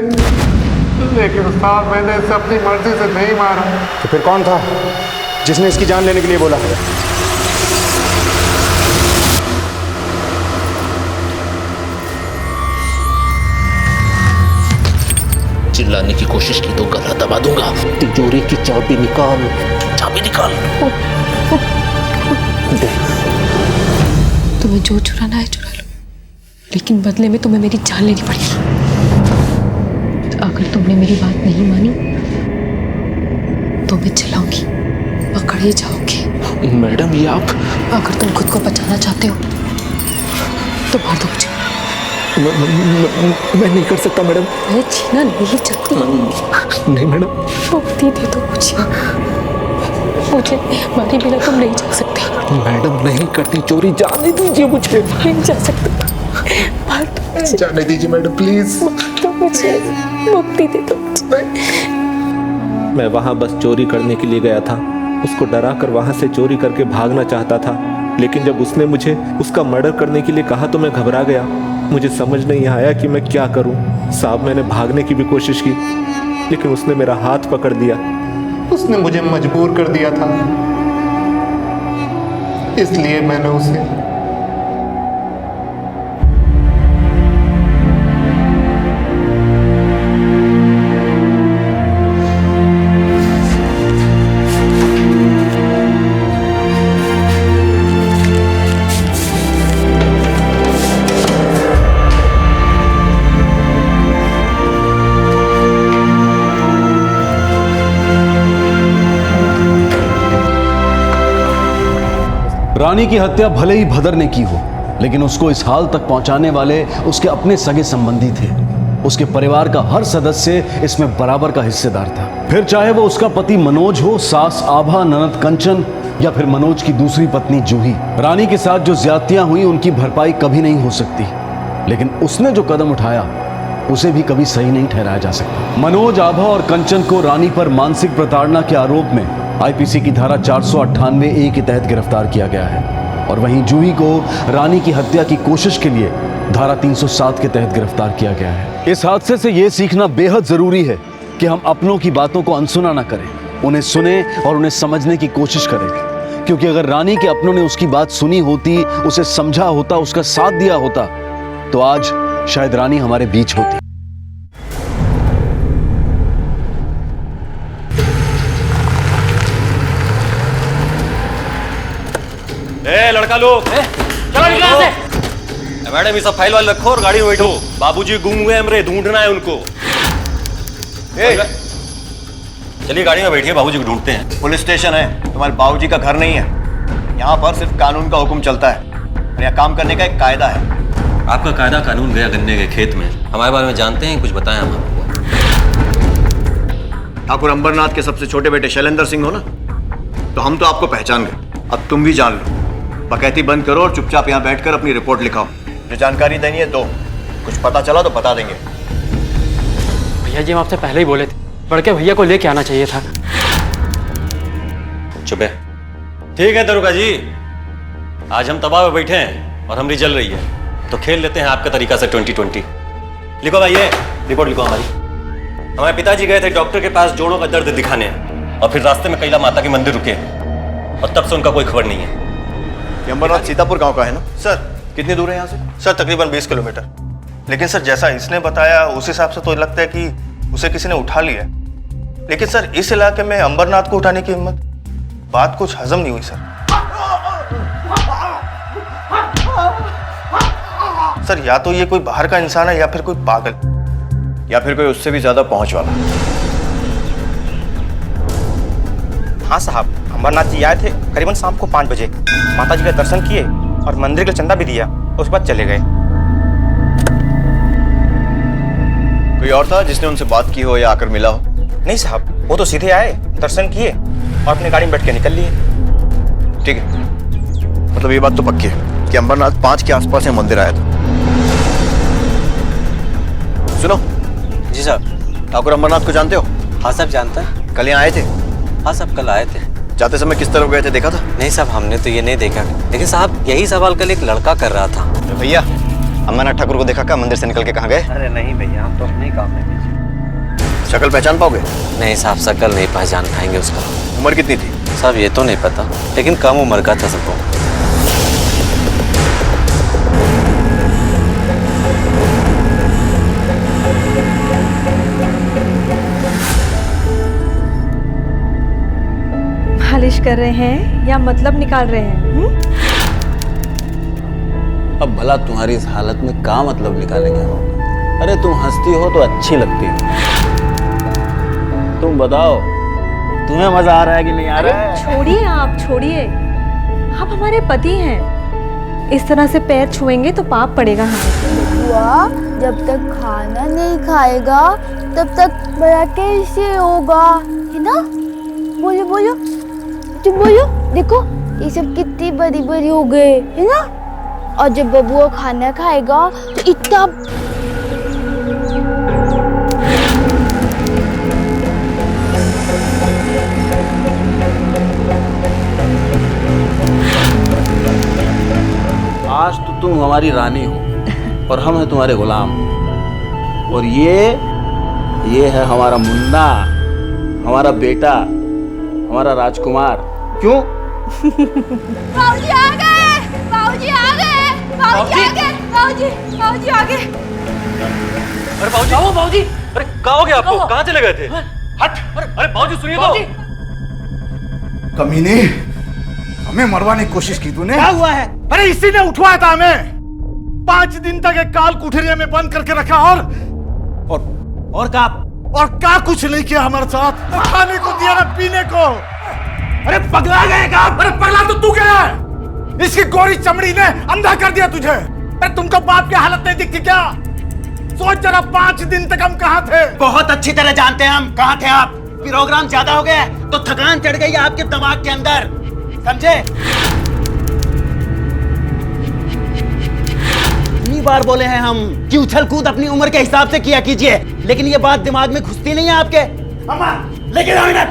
लेकिन साहब मैंने इसे अपनी मर्जी से नहीं मारा। तो फिर कौन था जिसने इसकी जान लेने के लिए बोला? चिल्लाने की कोशिश की तो गला दबा दूंगा। तिजोरी की चाबी निकाल, चाबी निकाल। तुम्हें जो चुराना है चुरा लो, लेकिन बदले में तुम्हें मेरी जान लेनी पड़ेगी। अगर तुमने मेरी बात नहीं मानी तो मैं चिल्लाऊंगी, पकड़े जाओगे। मैडम ये आप, अगर तुम खुद को बचाना चाहते हो तो मार दो मुझे। मैं नहीं कर सकता मैडम। मैं जीना नहीं चाहती। नहीं मैडम। मुक्ति दे दो मुझे हमारे बिना तुम नहीं जा सकते। मैडम नहीं करती चोरी, जाने दीजिए मुझे। नहीं जा सकते, मार दो मुझे। जाने दीजिए मैडम प्लीज। मार दो मुझे, मुक्ति दे दो मुझे। मैं वहाँ बस चोरी करने के लिए गया था, उसको डरा कर वहाँ से चोरी करके भागना चाहता था, लेकिन जब उसने मुझे उसका मर्डर करने के लिए कहा तो मैं घबरा गया। मुझे समझ नहीं आया कि मैं क्या करूं। साहब मैंने भागने की भी कोशिश की, लेकिन उसने मेरा हाथ पकड़ दिया। उसने मुझे मजबूर कर दिया था, इसलिए मैंने उसे रानी की हत्या भले ही भदर ने की हो, लेकिन उसको इस हाल तक पहुंचाने वाले उसके अपने सगे संबंधी थे। उसके परिवार का हर सदस्य इसमें बराबर का हिस्सेदार था। फिर चाहे वो उसका पति मनोज हो, सास आभा, ननद कंचन, या फिर मनोज की दूसरी पत्नी जूही। रानी के साथ जो ज्यादतियां हुई उनकी भरपाई कभी नहीं हो सकती, लेकिन उसने जो कदम उठाया उसे भी कभी सही नहीं ठहराया जा सकता। मनोज, आभा और कंचन को रानी पर मानसिक प्रताड़ना के आरोप में आईपीसी की धारा 498A के तहत गिरफ्तार किया गया है, और वहीं जूही को रानी की हत्या की कोशिश के लिए धारा 307 के तहत गिरफ्तार किया गया है। इस हादसे से यह सीखना बेहद जरूरी है कि हम अपनों की बातों को अनसुना न करें, उन्हें सुने और उन्हें समझने की कोशिश करें, क्योंकि अगर रानी के अपनों ने उसकी बात सुनी होती, उसे समझा होता, उसका साथ दिया होता, तो आज शायद रानी हमारे बीच होती। ए लड़का लोग, चलो निकलो यहाँ से। मैडम ये सब फाइल वाल रखो और गाड़ी में बैठो। बाबूजी गुम हुए हमरे, ढूंढना है उनको। चलिए गाड़ी में बैठिए, बाबूजी को ढूंढते हैं। पुलिस स्टेशन है, तुम्हारे बाबूजी का घर नहीं है। यहाँ पर सिर्फ कानून का हुक्म चलता है और यहाँ काम करने का एक कायदा है। आपका कायदा कानून गया गन्ने के खेत में। हमारे बारे में जानते हैं, कुछ बताएं हम आपको। ठाकुर अंबरनाथ के सबसे छोटे बेटे शैलेंद्र सिंह हो ना, तो हम तो आपको पहचान गए। अब तुम भी जान लो। बकैती बंद करो और चुपचाप यहाँ बैठकर अपनी रिपोर्ट लिखाओ। जो जानकारी देनी है दो, कुछ पता चला तो बता देंगे। भैया जी हम आपसे पहले ही बोले थे, बड़के भैया को लेके आना चाहिए था। चुप है। ठीक है दरोगा जी, आज हम तबाह में बैठे हैं और हमरी जल रही है, तो खेल लेते हैं आपका तरीका से 2020। लिखो भाई, ये रिपोर्ट लिखो हमारी। हमारे पिताजी गए थे डॉक्टर के पास जोड़ों का दर्द दिखाने, और फिर रास्ते में कैला माता के मंदिर रुके, और तब से उनका कोई खबर नहीं है। अंबरनाथ सीतापुर गांव का है ना सर? कितनी दूर है यहाँ से? सर तकरीबन 20 किलोमीटर। लेकिन सर जैसा इसने बताया उस हिसाब से तो लगता है कि उसे किसी ने उठा लिया। लेकिन सर इस इलाके में अंबरनाथ को उठाने की हिम्मत, बात कुछ हजम नहीं हुई सर। सर या तो ये कोई बाहर का इंसान है या फिर कोई पागल, या फिर कोई उससे भी ज्यादा पहुंच वाला। हाँ साहब, अंबरनाथ जी आए थे करीबन शाम को 5 बजे। माता जी का दर्शन किए और मंदिर का चंदा भी दिया, उसके बाद चले गए। कोई और था जिसने उनसे बात की हो या आकर मिला हो? नहीं साहब, वो तो सीधे आए, दर्शन किए और अपनी गाड़ी में बैठ के निकल लिए। ठीक है, मतलब ये बात तो पक्की है कि अंबरनाथ 5 के आसपास है मंदिर आया था। सुनो जी साहब। ठाकुर अंबरनाथ को जानते हो? हाँ साहब जानता है। कल यहाँ आए थे? हाँ साहब कल आए थे। जाते समय किस तरफ गए थे, देखा था? नहीं साहब हमने तो ये नहीं देखा, लेकिन साहब यही सवाल कल एक लड़का कर रहा था। भैया अंबरनाथ ठाकुर को देखा क्या? मंदिर से निकल के कहाँ गए? अरे नहीं भैया, हम तो अपने काम में बिजी। शक्ल पहचान पाओगे? नहीं साहब शक्ल नहीं पहचान पाएंगे उसका। उम्र कितनी थी? साहब ये तो नहीं पता, लेकिन कम उम्र का था सबको। मालिश कर रहे हैं या मतलब निकाल रहे हैं? अब भला तुम्हारी इस हालत में क्या मतलब निकालेंगे हम? अरे तुम हंसती हो तो अच्छी लगती हो। तुम बताओ, तुम्हें मजा आ रहा है कि नहीं आ रहा है? छोड़िए आप, छोड़िए। आप हमारे पति हैं, इस तरह से पैर छुएंगे तो पाप पड़ेगा हमें। वाह, जब तक खाना नहीं खाएगा तब तक बड़ा कैसे होगा, है ना? बोलो बोलो, तुम बोलो। देखो ये सब कितनी बड़ी बड़ी हो गए, है ना? और जब बबुआ खाना खाएगा तो इतना आज तो तुम हमारी रानी हो और हम हैं तुम्हारे गुलाम। और ये है हमारा मुन्ना, हमारा बेटा, हमारा राजकुमार। क्यों? बाबूजी आ गए, बाबूजी आ गए, बाबूजी आ गए, बाबूजी, बाबूजी आ गए। अरे बाबूजी, आओ बाबूजी। अरे क्या हो गया आपको? कहाँ चले गए थे? हट! अरे बाबूजी सुनिए तो। कमीने, हमें मरवाने की कोशिश की तूने। क्या हुआ है? अरे इसी ने उठवाया था हमें। 5 दिन तक एक काल कुठरिया में बंद करके रखा और का कुछ नहीं किया हमारे साथ। खाने को दिया ना पीने को। अरे पगला गए क्या? अरे पगला तो तू गया है। इसकी गोरी चमड़ी ने अंधा कर दिया तुझे। अरे तुमको बाप की हालत नहीं दिखती क्या? सोच जरा 5 दिन तक हम कहाँ थे? बहुत अच्छी तरह जानते हैं हम कहाँ थे आप। प्रोग्राम ज्यादा हो गया तो थकान चढ़ गई आपके दिमाग के अंदर, समझे? इतनी बार बोले हैं हम कि उछल कूद अपनी उम्र के हिसाब से किया कीजिए, लेकिन ये बात दिमाग में घुसती नहीं है आपके। अम्मा लेके जाओ इन्हें।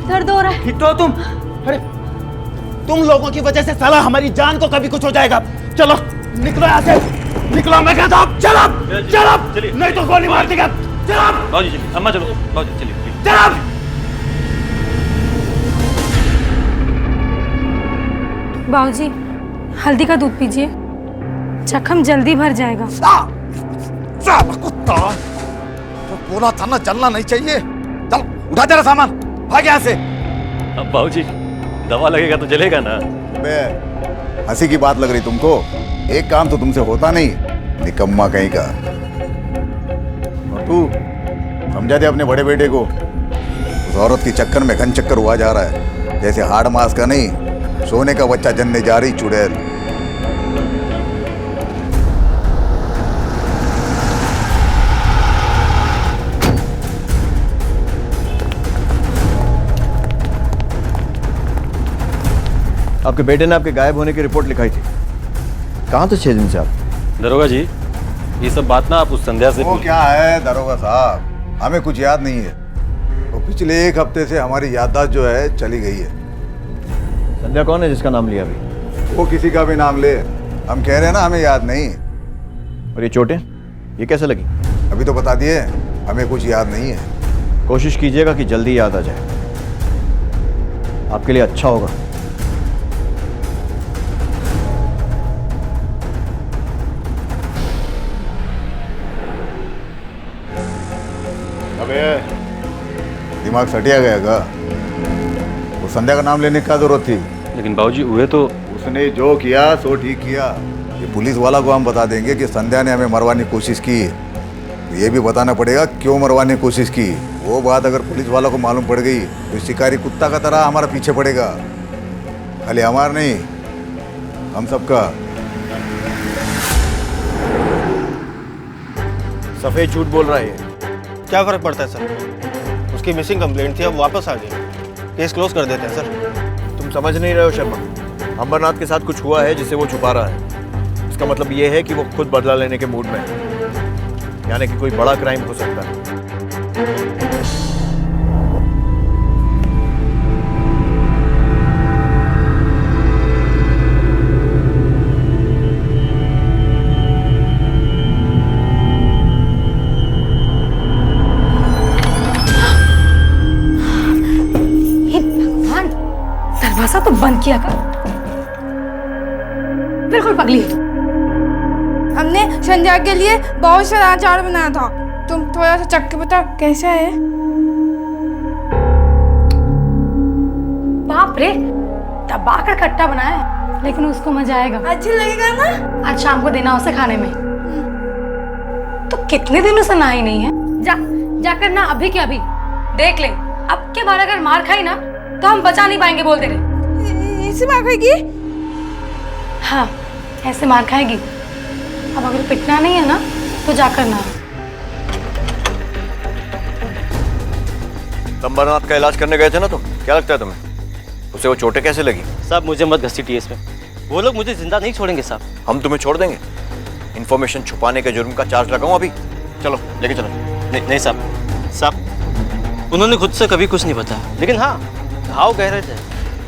दर्द हो रहा है। ठीक तो तुम? अरे तुम लोगों की वजह से साला हमारी जान को कभी कुछ हो जाएगा। चलो निकलो यहाँ से, निकलो मैं कहता हूँ। चलो चलो, नहीं तो गोली मार देगा। चलो बाबूजी चलिए, अम्मा चलो, बाबूजी चलिए। चलो बाबूजी, हल्दी का दूध पीजिए, जख्म जल्दी भर जाएगा। साला कुत्ता, तो बोला था ना जलना नहीं चाहिए। चल उठा तेरा सामान, भाग यहाँ से। अब बाबूजी दवा लगेगा तो जलेगा ना। बे, हंसी की बात लग रही तुमको? एक काम तो तुमसे होता नहीं, निकम्मा कहीं का। और तू समझा दे अपने बड़े बेटे को, उस औरत के चक्कर में घन चक्कर हुआ जा रहा है, जैसे हाड़ मास का नहीं, सोने का बच्चा जन्ने जा रही चुड़ैल। आपके बेटे ने आपके गायब होने की रिपोर्ट लिखाई थी, कहाँ थे 6 दिन से आप? दरोगा जी, ये सब बात ना आप उस संध्या से वो क्या है दरोगा साहब, हमें कुछ याद नहीं है। तो पिछले 1 हफ्ते से हमारी याददाश्त जो है चली गई है। संध्या कौन है जिसका नाम लिया अभी? वो किसी का भी नाम ले, हम कह रहे हैं ना हमें याद नहीं। और ये चोटें ये कैसे लगी? अभी तो बता दिए, हमें कुछ याद नहीं है। कोशिश कीजिएगा कि जल्दी याद आ जाए, आपके लिए अच्छा होगा। अबे दिमाग सटिया गया का? वो संध्या का नाम लेने की क्या जरूरत थी? लेकिन बाबूजी हुए तो उसने जो किया सो ठीक किया। ये पुलिस वाला को हम बता देंगे कि संध्या ने हमें मरवाने की कोशिश की, तो ये भी बताना पड़ेगा क्यों मरवाने की कोशिश की। वो बात अगर पुलिस वाला को मालूम पड़ गई तो शिकारी कुत्ता का तरह हमारा पीछे पड़ेगा। खाली हमारा नहीं, हम सबका। सफेद झूठ बोल रहा है। क्या फर्क पड़ता है सर, उसकी मिसिंग कंप्लेंट थी, अब वापस आ गई, केस क्लोज कर देते हैं सर। तुम समझ नहीं रहे हो शर्मा, अंबरनाथ के साथ कुछ हुआ है जिसे वो छुपा रहा है। इसका मतलब ये है कि वो खुद बदला लेने के मूड में है, यानी कि कोई बड़ा क्राइम हो सकता है। दरवाजा तो बंद किया कर, बिल्कुल पगली है। हमने संध्या के लिए बहुत सारा अचार बनाया था, तुम थोड़ा सा चख के बताओ कैसा है। बाप रे, दबा कर खट्टा बनाया है, लेकिन उसको मजा आएगा। अच्छा लगेगा ना? आज शाम को देना उसे खाने में। तो कितने दिनों से ना ही नहीं है, जाकर ना अभी के अभी देख ले। अब के बार अगर मार खाई ना तो हम बचा नहीं पाएंगे, बोल दे रहे। ऐसे मार खाएगी? हाँ, ऐसे मार खाएगी। अब अगर पिटना नहीं है ना तो जाकर ना। अंबरनाथ का इलाज करने गए थे ना तुम, क्या लगता है तुम्हें उसे वो चोटें कैसे लगी? साहब मुझे मत घसीटिए इसमें, वो लोग मुझे जिंदा नहीं छोड़ेंगे साहब। हम तुम्हें छोड़ देंगे? इन्फॉर्मेशन छुपाने के जुर्म का चार्ज लगाऊं अभी? चलो लेके चलो। नहीं साहब, उन्होंने खुद से कभी कुछ नहीं बताया, लेकिन हाँ घाव कह रहे थे,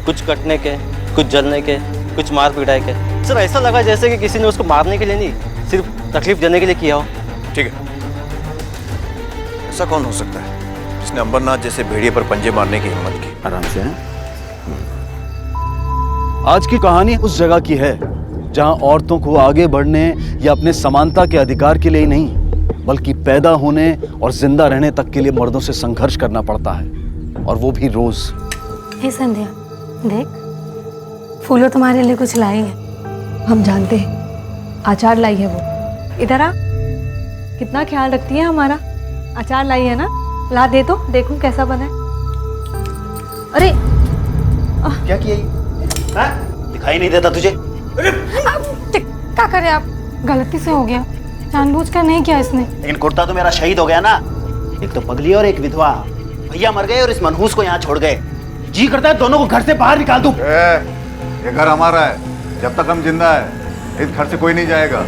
कुछ कटने के, कुछ जलने के, कुछ मार पिटाई के। सर ऐसा लगा जैसे कि किसी ने उसको मारने के लिए नहीं, सिर्फ तकलीफ देने के लिए किया हो। ठीक है, ऐसा कौन हो सकता है जिसने अंबरनाथ जैसे भेड़िए पर पंजे मारने की हिम्मत की? आराम से हैं। आज की कहानी उस जगह की है जहां औरतों को आगे बढ़ने या अपने समानता के अधिकार के लिए ही नहीं, बल्कि पैदा होने और जिंदा रहने तक के लिए मर्दों से संघर्ष करना पड़ता है, और वो भी रोज। हे संध्या, देख फूलो तुम्हारे लिए कुछ लाई है। हम जानते हैं, अचार लाई है वो। इधर आ, कितना ख्याल रखती है हमारा। अचार लाई है ना, ला दे तो देखूं कैसा बना है। अरे क्या किया ये? दिखाई नहीं देता तुझे? क्या करे आप, गलती से हो गया, जानबूझकर नहीं किया इसने। लेकिन कुर्ता तो मेरा शहीद हो गया ना, एक तो पगली और एक विधवा। भैया मर गए और इस मनहूस को यहाँ छोड़ गए। जी करता है दोनों को घर से बाहर निकाल दूं। ये घर हमारा है, जब तक हम जिंदा है इस घर से कोई नहीं जाएगा।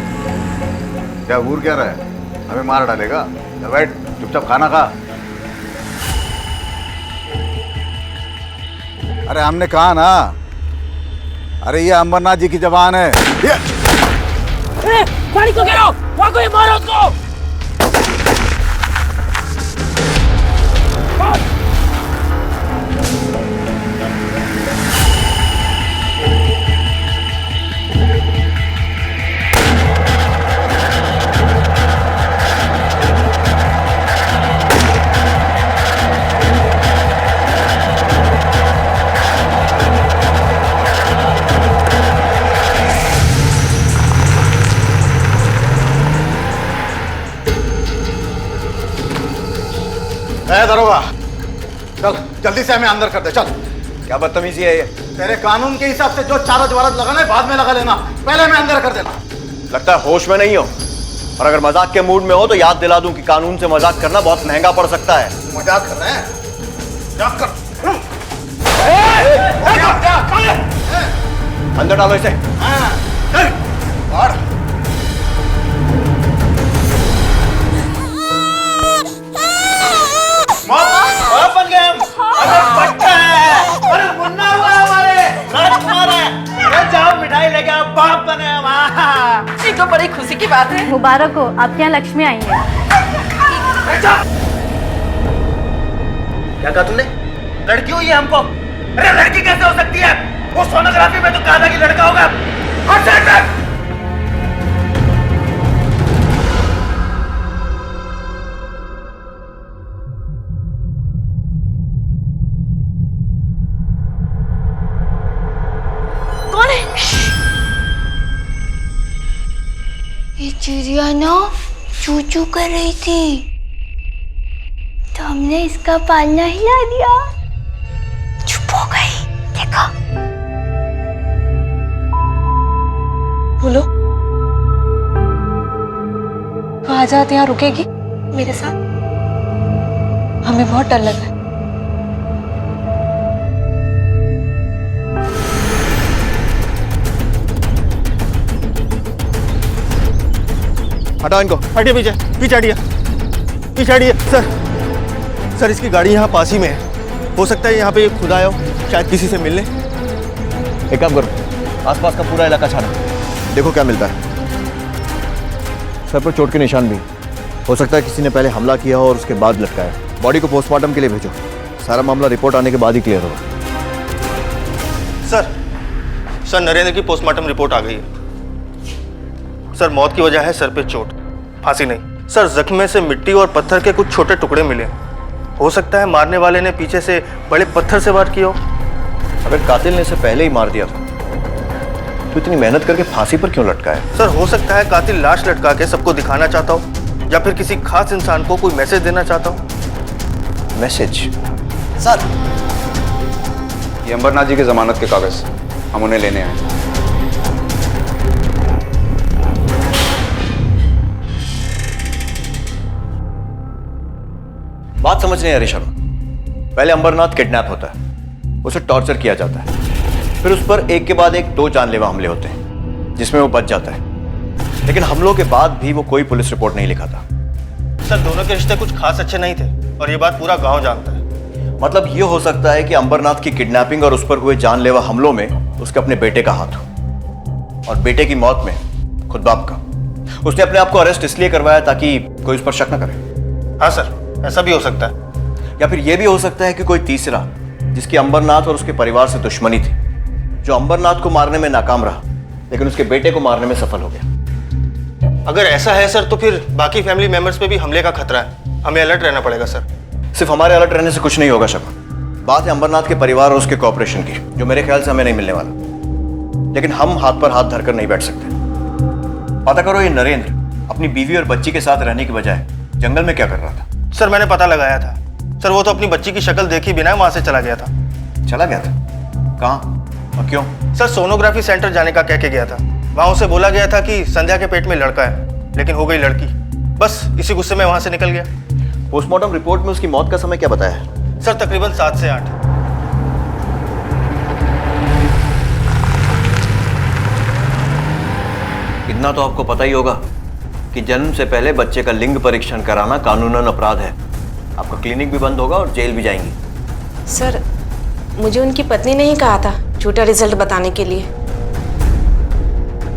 क्या घूर क्या रहा है, हमें मार डालेगा? चल बैठ, चुपचाप खाना खा। अरे हमने कहा ना, अरे ये अंबरनाथ जी की जबान है। पानी को गिरो, वहां कोई मारो उसको। जल्दी से हमें अंदर कर दे, चल। क्या बदतमीजी है ये? तेरे कानून के हिसाब से जो चारों जवारत लगाना है बाद में लगा लेना, पहले हमें अंदर कर देना। लगता है होश में नहीं हो, और अगर मजाक के मूड में हो तो याद दिला दूं कि कानून से मजाक करना बहुत महंगा पड़ सकता है। मजाक कर रहे हैं? मजाक कर। अंदर डालो इसे। बन गए हम। अरे बच्चा है, अरे मुन्ना हुआ हमारे, राजकुमार है। अरे जाओ मिठाई लेके आओ, बाप बने हम। ये तो बड़ी खुशी की बात है। मुबारक हो, आपके यहाँ लक्ष्मी आई है। क्या कहा तुमने? लड़की हुई है हमको? अरे लड़की कैसे हो सकती है? वो सोनोग्राफी में तो कहा था कि लड़का होगा। हट साइड में। कौन है? ये चिड़िया ना चू चू कर रही थी, तो हमने इसका पालना हिला दिया, चुप हो गई। देखो, बोलो, कहाँ जाते? यहाँ रुकेगी मेरे साथ? हमें बहुत डर लग रहा है। हटाओ इनको, हटिए पीछे, पीछे हटिए, पीछे हटिए। सर इसकी गाड़ी यहाँ पास ही में है, हो सकता है यहाँ पे ये खुद आया हो, शायद किसी से मिलने। एक काम करो, आसपास का पूरा इलाका छानो, देखो क्या मिलता है। सर पर चोट के निशान भी, हो सकता है किसी ने पहले हमला किया हो और उसके बाद लटकाया। बॉडी को पोस्टमार्टम के लिए भेजो, सारा मामला रिपोर्ट आने के बाद ही क्लियर होगा। सर नरेंद्र की पोस्टमार्टम रिपोर्ट आ गई है। सर मौत की वजह है सर पे चोट, फांसी नहीं। सर जख्म में से मिट्टी और पत्थर के कुछ छोटे टुकड़े मिले, हो सकता है मारने वाले ने पीछे से बड़े पत्थर से वार किया हो। अगर कातिल ने इसे पहले ही मार दिया था तो इतनी मेहनत करके फांसी पर क्यों लटकाया? सर हो सकता है कातिल लाश लटका के सबको दिखाना चाहता हो, या फिर किसी खास इंसान को कोई मैसेज देना चाहता हो। मैसेज? सर, ये अंबरनाथ जी की जमानत के कागज, हम उन्हें लेने आए। बात समझ नहीं आ रही शर्मा। पहले अंबरनाथ किडनैप होता है, उसे टॉर्चर किया जाता है, फिर उस पर एक के बाद एक 2 जानलेवा हमले होते हैं जिसमें वो बच जाता है, लेकिन हमलों के बाद भी वो कोई पुलिस रिपोर्ट नहीं लिखा था। सर दोनों के रिश्ते कुछ खास अच्छे नहीं थे, और ये बात पूरा गांव जानता है। मतलब ये हो सकता है कि अंबरनाथ की किडनैपिंग और उस पर हुए जानलेवा हमलों में उसके अपने बेटे का हाथ हो, और बेटे की मौत में खुद बाप का। उसने अपने आप को अरेस्ट इसलिए करवाया ताकि कोई उस पर शक न करे। हाँ सर, ऐसा भी हो सकता है। या फिर यह भी हो सकता है कि कोई तीसरा, जिसकी अंबरनाथ और उसके परिवार से दुश्मनी थी, जो अंबरनाथ को मारने में नाकाम रहा लेकिन उसके बेटे को मारने में सफल हो गया। अगर ऐसा है सर तो फिर बाकी फैमिली मेंबर्स पे भी हमले का खतरा है, हमें अलर्ट रहना पड़ेगा सर। सिर्फ हमारे अलर्ट रहने से कुछ नहीं होगा शक्ल। बात है अंबरनाथ के परिवार और उसके कॉपरेशन की, जो मेरे ख्याल से हमें नहीं मिलने वाला, लेकिन हम हाथ पर हाथ धरकर नहीं बैठ सकते। पता करो ये नरेंद्र अपनी बीवी और बच्ची के साथ रहने की बजाय जंगल में क्या कर रहा था? सर मैंने पता लगाया था सर, वो तो अपनी बच्ची की शक्ल देखे बिना वहां से चला गया था। चला गया था? कहाँ और क्यों? सर सोनोग्राफी सेंटर जाने का कह के गया था, वहां उसे बोला गया था कि संध्या के पेट में लड़का है, लेकिन हो गई लड़की। बस इसी गुस्से में वहां से निकल गया। पोस्टमार्टम रिपोर्ट में उसकी मौत का समय क्या बताया है? सर तकरीबन 7 से 8। इतना तो आपको पता ही होगा कि जन्म से पहले बच्चे का लिंग परीक्षण कराना कानूनन अपराध है। आपका क्लिनिक भी बंद होगा और जेल भी जाएंगी। सर मुझे उनकी पत्नी ने ही कहा था झूठा रिजल्ट बताने के लिए।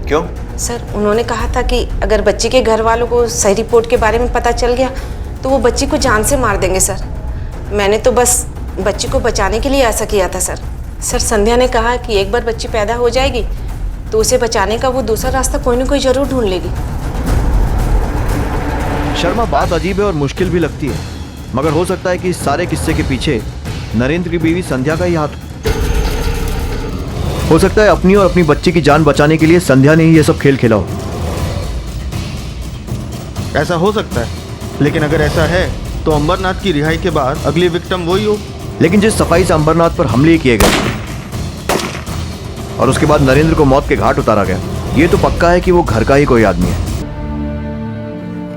क्यों? सर उन्होंने कहा था कि अगर बच्ची के घर वालों को सही रिपोर्ट के बारे में पता चल गया तो वो बच्ची को जान से मार देंगे। सर मैंने तो बस बच्ची को बचाने के लिए ऐसा किया था सर। संध्या ने कहा कि एक बार बच्ची पैदा हो जाएगी तो उसे बचाने का वो दूसरा रास्ता कोई ना कोई जरूर ढूंढ लेगी। शर्मा, बात अजीब है और मुश्किल भी लगती है, मगर हो सकता है कि इस सारे किस्से के पीछे नरेंद्र की बीवी संध्या का ही हाथ हो सकता है। अपनी और अपनी बच्ची की जान बचाने के लिए संध्या ने ही ये सब खेल खेला हो। ऐसा हो सकता है, लेकिन अगर ऐसा है तो अंबरनाथ की रिहाई के बाद अगली विक्टिम वही हो लेकिन जिस सफाई से अंबरनाथ पर हमले किए गए और उसके बाद नरेंद्र को मौत के घाट उतारा गया, ये तो पक्का है कि वो घर का ही कोई आदमी है।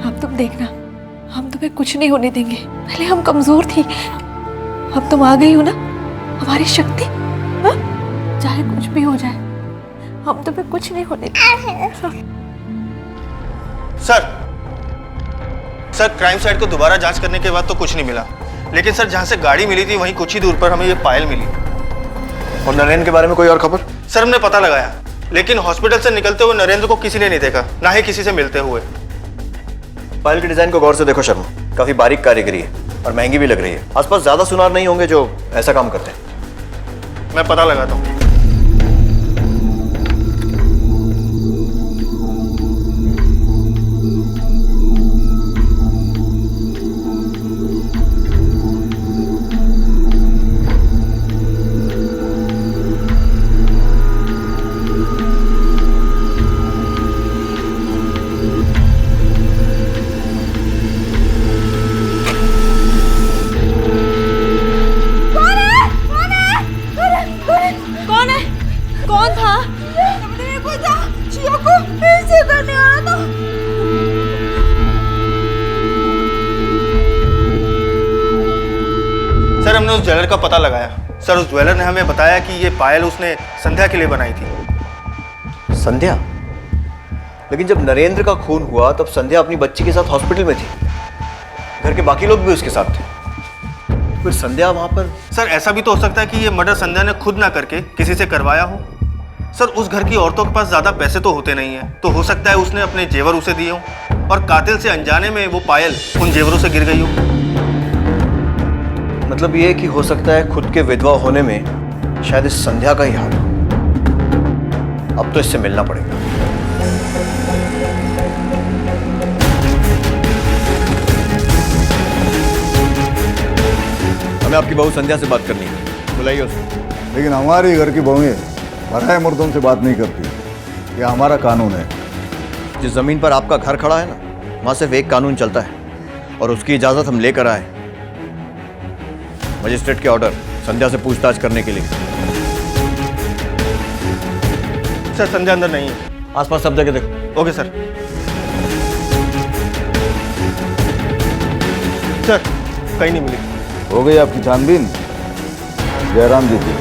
अब तुम देखना, हम तुम्हें कुछ नहीं होने देंगे। पहले हम कमजोर थी, अब तुम आ गई हो ना, हमारी शक्ति, हाँ? चाहे कुछ भी हो जाए हम तुम्हें कुछ नहीं होने देंगे। सर क्राइम साइट को दोबारा जांच करने के बाद तो कुछ नहीं मिला, लेकिन सर जहां से गाड़ी मिली थी वहीं कुछ ही दूर पर हमें ये पायल मिली। और नरेंद्र के बारे में कोई और खबर? सर हमने पता लगाया, लेकिन हॉस्पिटल से निकलते हुए नरेंद्र को किसी ने नहीं देखा, ना ही किसी से मिलते हुए। पायल के डिजाइन को गौर से देखो शर्मा, काफी बारीक कारीगरी है और महंगी भी लग रही है। आसपास ज्यादा सुनार नहीं होंगे जो ऐसा काम करते हैं। मैं पता लगाता हूँ। सर हमने उस ज्वेलर का पता लगाया। सर उस ज्वेलर ने हमें बताया कि ये पायल उसने संध्या के लिए बनाई थी। संध्या? लेकिन जब नरेंद्र का खून हुआ तब संध्या अपनी बच्ची के साथ हॉस्पिटल में थी, घर के बाकी लोग भी उसके साथ थे, फिर संध्या वहां पर? सर ऐसा भी तो हो सकता है कि ये मर्डर संध्या ने खुद ना करके किसी से करवाया हो। सर उस घर की औरतों के पास ज्यादा पैसे तो होते नहीं है, तो हो सकता है उसने अपने जेवर उसे दिए हो और कातिल से अनजाने में वो पायल उन जेवरों से गिर गई हो। मतलब ये कि हो सकता है खुद के विधवा होने में शायद इस संध्या का ही हाथ हो। अब तो इससे मिलना पड़ेगा। हमें आपकी बहू संध्या से बात करनी है, बुलाइए उसे। लेकिन हमारी घर की बहुएं पराये मर्दों से बात नहीं करती, ये हमारा कानून है। जिस जमीन पर आपका घर खड़ा है ना, वहां सिर्फ एक कानून चलता है और उसकी इजाजत हम लेकर आए, मजिस्ट्रेट के ऑर्डर, संध्या से पूछताछ करने के लिए। सर संध्या अंदर नहीं है। आसपास सब जगह देखो। Okay sir. सर कहीं नहीं मिली। हो गई आपकी छानबीन जयराम जी की?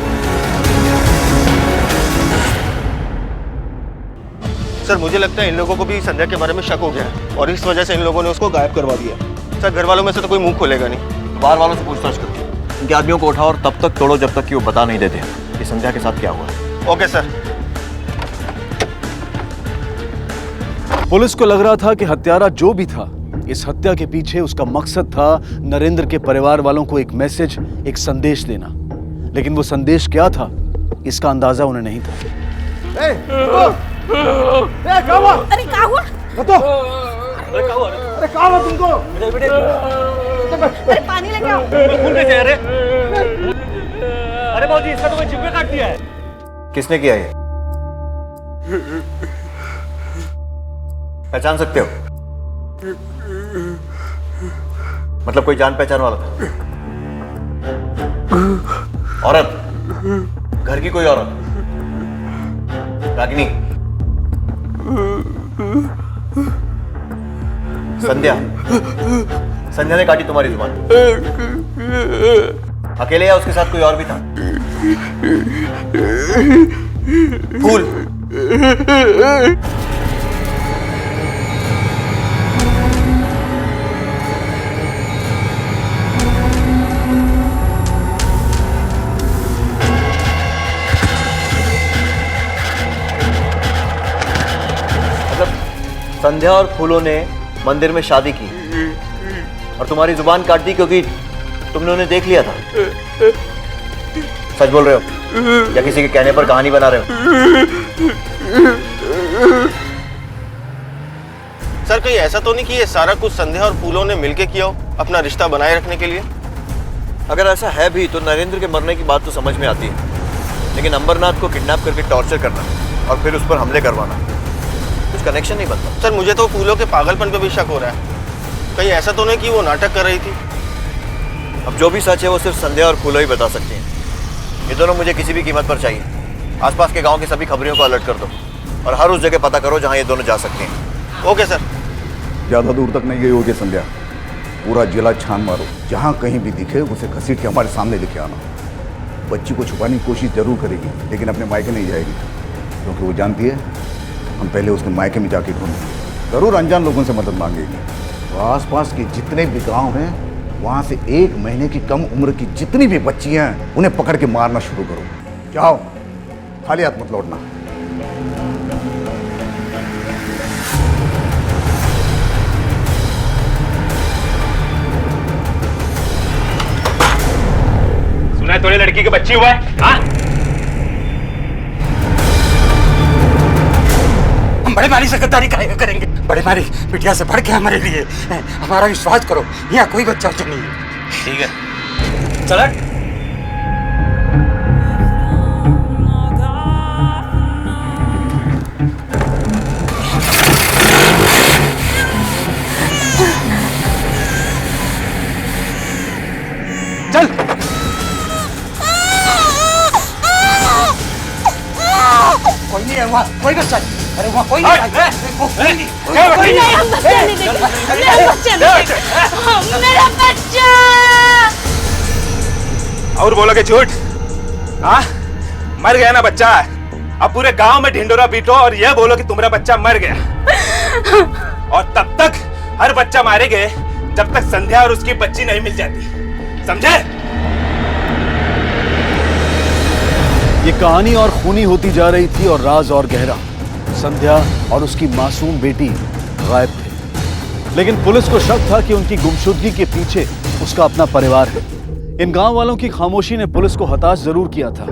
सर मुझे लगता है इन लोगों को भी संध्या के बारे में शक हो गया है और इस वजह से इन लोगों ने उसको गायब करवा दिया। सर घर वालों में से तो कोई मुंह खोलेगा नहीं। बाहर वालों से पूछताछ करो, इनके आदमियों को उठाओ और तब तक तोड़ो जब तक कि वो बता नहीं देते कि संध्या के साथ क्या हुआ। Okay sir. पुलिस को लग रहा था कि हत्यारा जो भी था, इस हत्या के पीछे उसका मकसद था नरेंद्र के परिवार वालों को एक मैसेज, एक संदेश देना। लेकिन वो संदेश क्या था, इसका अंदाजा उन्हें नहीं था। क्या हुआ? अरे क्या हुआ? बताओ। अरे क्या हुआ तुमको? अरे पानी लेके आओ। खून कैसे है? अरे बाबूजी इसका तो कोई जिब्बे काट दिया है। किसने किया ये? पहचान सकते हो? मतलब कोई जान पहचान वाला था? औरत? घर की कोई औरत? रागिनी? संध्या? संध्या ने काटी तुम्हारी जुबान? अकेले या उसके साथ कोई और भी था? फूल? संध्या और फूलों ने मंदिर में शादी की और तुम्हारी जुबान काट दी क्योंकि तुमने उन्हें देख लिया था। सच बोल रहे हो या किसी के कहने पर कहानी बना रहे हो? सर कहीं ऐसा तो नहीं कि ये सारा कुछ संध्या और फूलों ने मिलके किया हो अपना रिश्ता बनाए रखने के लिए? अगर ऐसा है भी तो नरेंद्र के मरने की बात तो समझ में आती है, लेकिन अंबरनाथ को किडनैप करके टॉर्चर करना और फिर उस पर हमले करवाना, कुछ कनेक्शन नहीं बनता। सर मुझे तो फूलों के पागलपन पे भी शक हो रहा है। कहीं ऐसा तो नहीं कि वो नाटक कर रही थी? अब जो भी सच है वो सिर्फ संध्या और फूलो ही बता सकती हैं। ये दोनों मुझे किसी भी कीमत पर चाहिए। आसपास के गांव की सभी खबरियों को अलर्ट कर दो और हर उस जगह पता करो जहां ये दोनों जा सकती हैं। Okay sir. ज़्यादा दूर तक नहीं गई होगी संध्या। पूरा जिला छान मारो, जहाँ कहीं भी दिखे उसे घसीट के हमारे सामने लेके आना। बच्ची को छुपाने की कोशिश जरूर करेगी, लेकिन अपने मायके नहीं जाएगी, क्योंकि वो जानती है हम पहले उसके मायके में जाके ढूंढेंगे। जरूर अनजान लोगों से मदद मांगेगी। तो आसपास के जितने भी गांव हैं वहाँ से 1 महीने की कम उम्र की जितनी भी बच्चियाँ हैं उन्हें पकड़ के मारना शुरू करो। जाओ, खाली हाथ मत लौटना। सुना है तोरे लड़की के बच्ची हुआ है? हाँ? हम बड़े मारी से गद्दारी करेंगे। बड़े मारी बिटिया से बढ़ के हमारे लिए। हमारा विश्वास करो, यहाँ कोई बच्चा उच्चा नहीं है। ठीक है, चल। चल। कोई नहीं है वहाँ, कोई बच्चा नहीं। अरे वहाँ कोई नहीं है। कोई नहीं, हम बच्चा नहीं देंगे। मेरा बच्चा नहीं देंगे। मेरा बच्चा। और बोलोगे झूठ? हाँ, मर गया ना बच्चा। अब पूरे गांव में ढिंडोरा पीटो और यह बोलो कि तुम्हारा बच्चा मर गया। और तब तक हर बच्चा मारे गए जब तक संध्या और उसकी बच्ची नहीं मिल जाती, समझे? ये कहानी और खूनी होती जा रही थी और राज और गहरा। संध्या और उसकी मासूम बेटी गायब थे, लेकिन पुलिस को शक था कि उनकी गुमशुदगी के पीछे उसका अपना परिवार है। इन गांव वालों की खामोशी ने पुलिस को हताश जरूर किया था,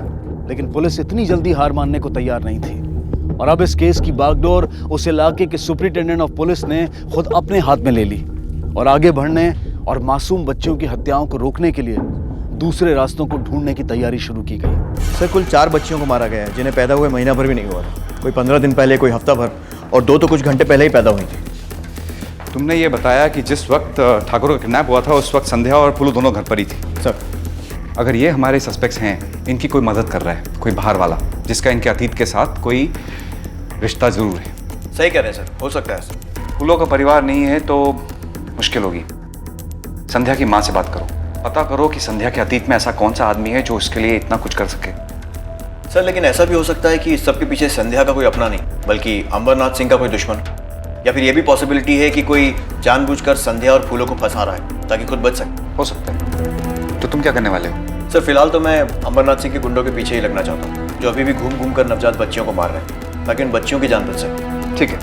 लेकिन पुलिस इतनी जल्दी हार मानने को तैयार नहीं थी। और अब इस केस की बागडोर उस इलाके के सुपरिटेंडेंट ऑफ पुलिस ने खुद अपने हाथ में ले ली और आगे बढ़ने और मासूम बच्चों की हत्याओं को रोकने के लिए दूसरे रास्तों को ढूंढने की तैयारी शुरू की गई। सर, कुल 4 बच्चियों को मारा गया है जिन्हें पैदा हुए महीना भर भी नहीं हुआ था। कोई 15 दिन पहले, कोई हफ्ता भर, और 2 तो कुछ घंटे पहले ही पैदा हुई थी। तुमने ये बताया कि जिस वक्त ठाकुर का किडनैप हुआ था उस वक्त संध्या और फूलो दोनों घर पर ही थी। सर, अगर ये हमारे सस्पेक्ट्स हैं, इनकी कोई मदद कर रहा है, कोई बाहर वाला जिसका इनके अतीत के साथ कोई रिश्ता जरूर है। सही कह रहे हैं सर, हो सकता है सर। फूलो का परिवार नहीं है तो मुश्किल होगी। संध्या की माँ से बात करो, पता करो कि संध्या के अतीत में ऐसा कौन सा आदमी है जो उसके लिए इतना कुछ कर सके। सर, लेकिन ऐसा भी हो सकता है कि इस सबके पीछे संध्या का कोई अपना नहीं, बल्कि अंबरनाथ सिंह का कोई दुश्मन, या फिर यह भी पॉसिबिलिटी है कि कोई जानबूझकर संध्या और फूलों को फंसा रहा है ताकि खुद बच सके। हो सकता है। तो तुम क्या करने वाले हो? सर, फिलहाल तो मैं अंबरनाथ सिंह के गुंडों के पीछे ही लगना चाहता हूँ, जो अभी भी घूम घूम कर नवजात बच्चियों को मार रहे हैं, ताकि उन बच्चियों की जान बच सके। ठीक है,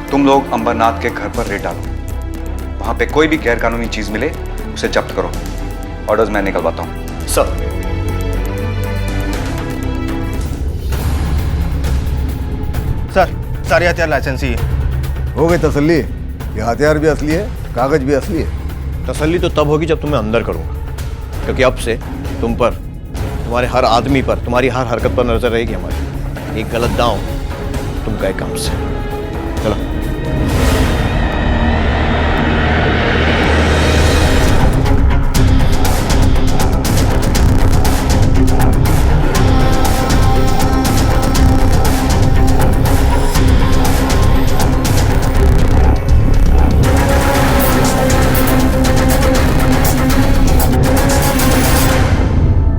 तुम लोग अंबरनाथ के घर पर रेड डालो। वहां पे कोई भी गैरकानूनी चीज मिले उसे जब्त करो। ऑर्डर्स मैं निकलवाता हूँ। सर। सर, सारे हथियार लाइसेंसी है। हो गई तसल्ली? ये हथियार भी असली है, कागज भी असली है। तसल्ली तो तब होगी जब तुम्हें अंदर करूँगा, क्योंकि अब से तुम पर, तुम्हारे हर आदमी पर, तुम्हारी हर हरकत पर नजर रहेगी हमारी। एक गलत दांव तुम गए काम से। चलो।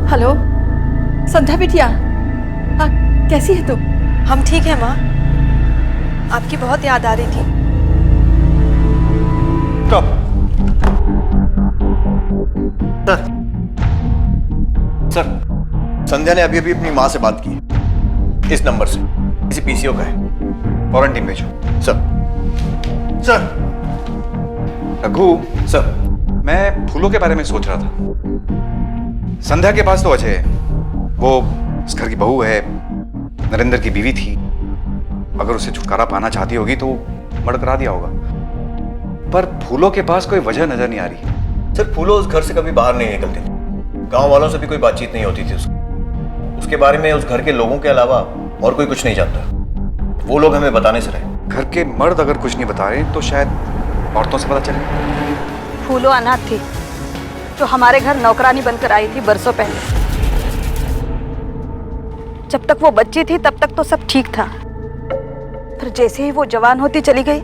हेलो संध्या बिटिया, हाँ कैसी है तुम? हम ठीक है माँ, आपकी बहुत याद आ रही थी। सर, सर, संध्या ने अभी अभी अपनी माँ से बात की, इस नंबर से, किसी पीसीओ का है। फौरन टीम भेजो। सर। सर। रघु। सर। मैं फूलों के बारे में सोच रहा था। संध्या के पास तो अजय है, वो इस घर की बहू है, नरेंद्र की बीवी थी। अगर उसे छुटकारा पाना चाहती होगी तो मर्डर करा दिया होगा। पर फूलों के पास कोई वजह नजर नहीं आ रही। सर, फूलो उस घर से कभी बाहर नहीं निकलती थी। गांव वालों से भी कोई बातचीत नहीं होती थी उसके बारे में। उस घर के लोगों के अलावा और कोई कुछ नहीं जानता। वो लोग हमें बताने से रहे। घर के मर्द अगर कुछ नहीं बता रहे तो शायद औरतों से पता चले। फूलो अनाथ थी, जो हमारे घर नौकरानी बनकर आई थी बरसों पहले। जब तक वो बच्ची थी तब तक तो सब ठीक था, फिर जैसे ही वो जवान होती चली गई,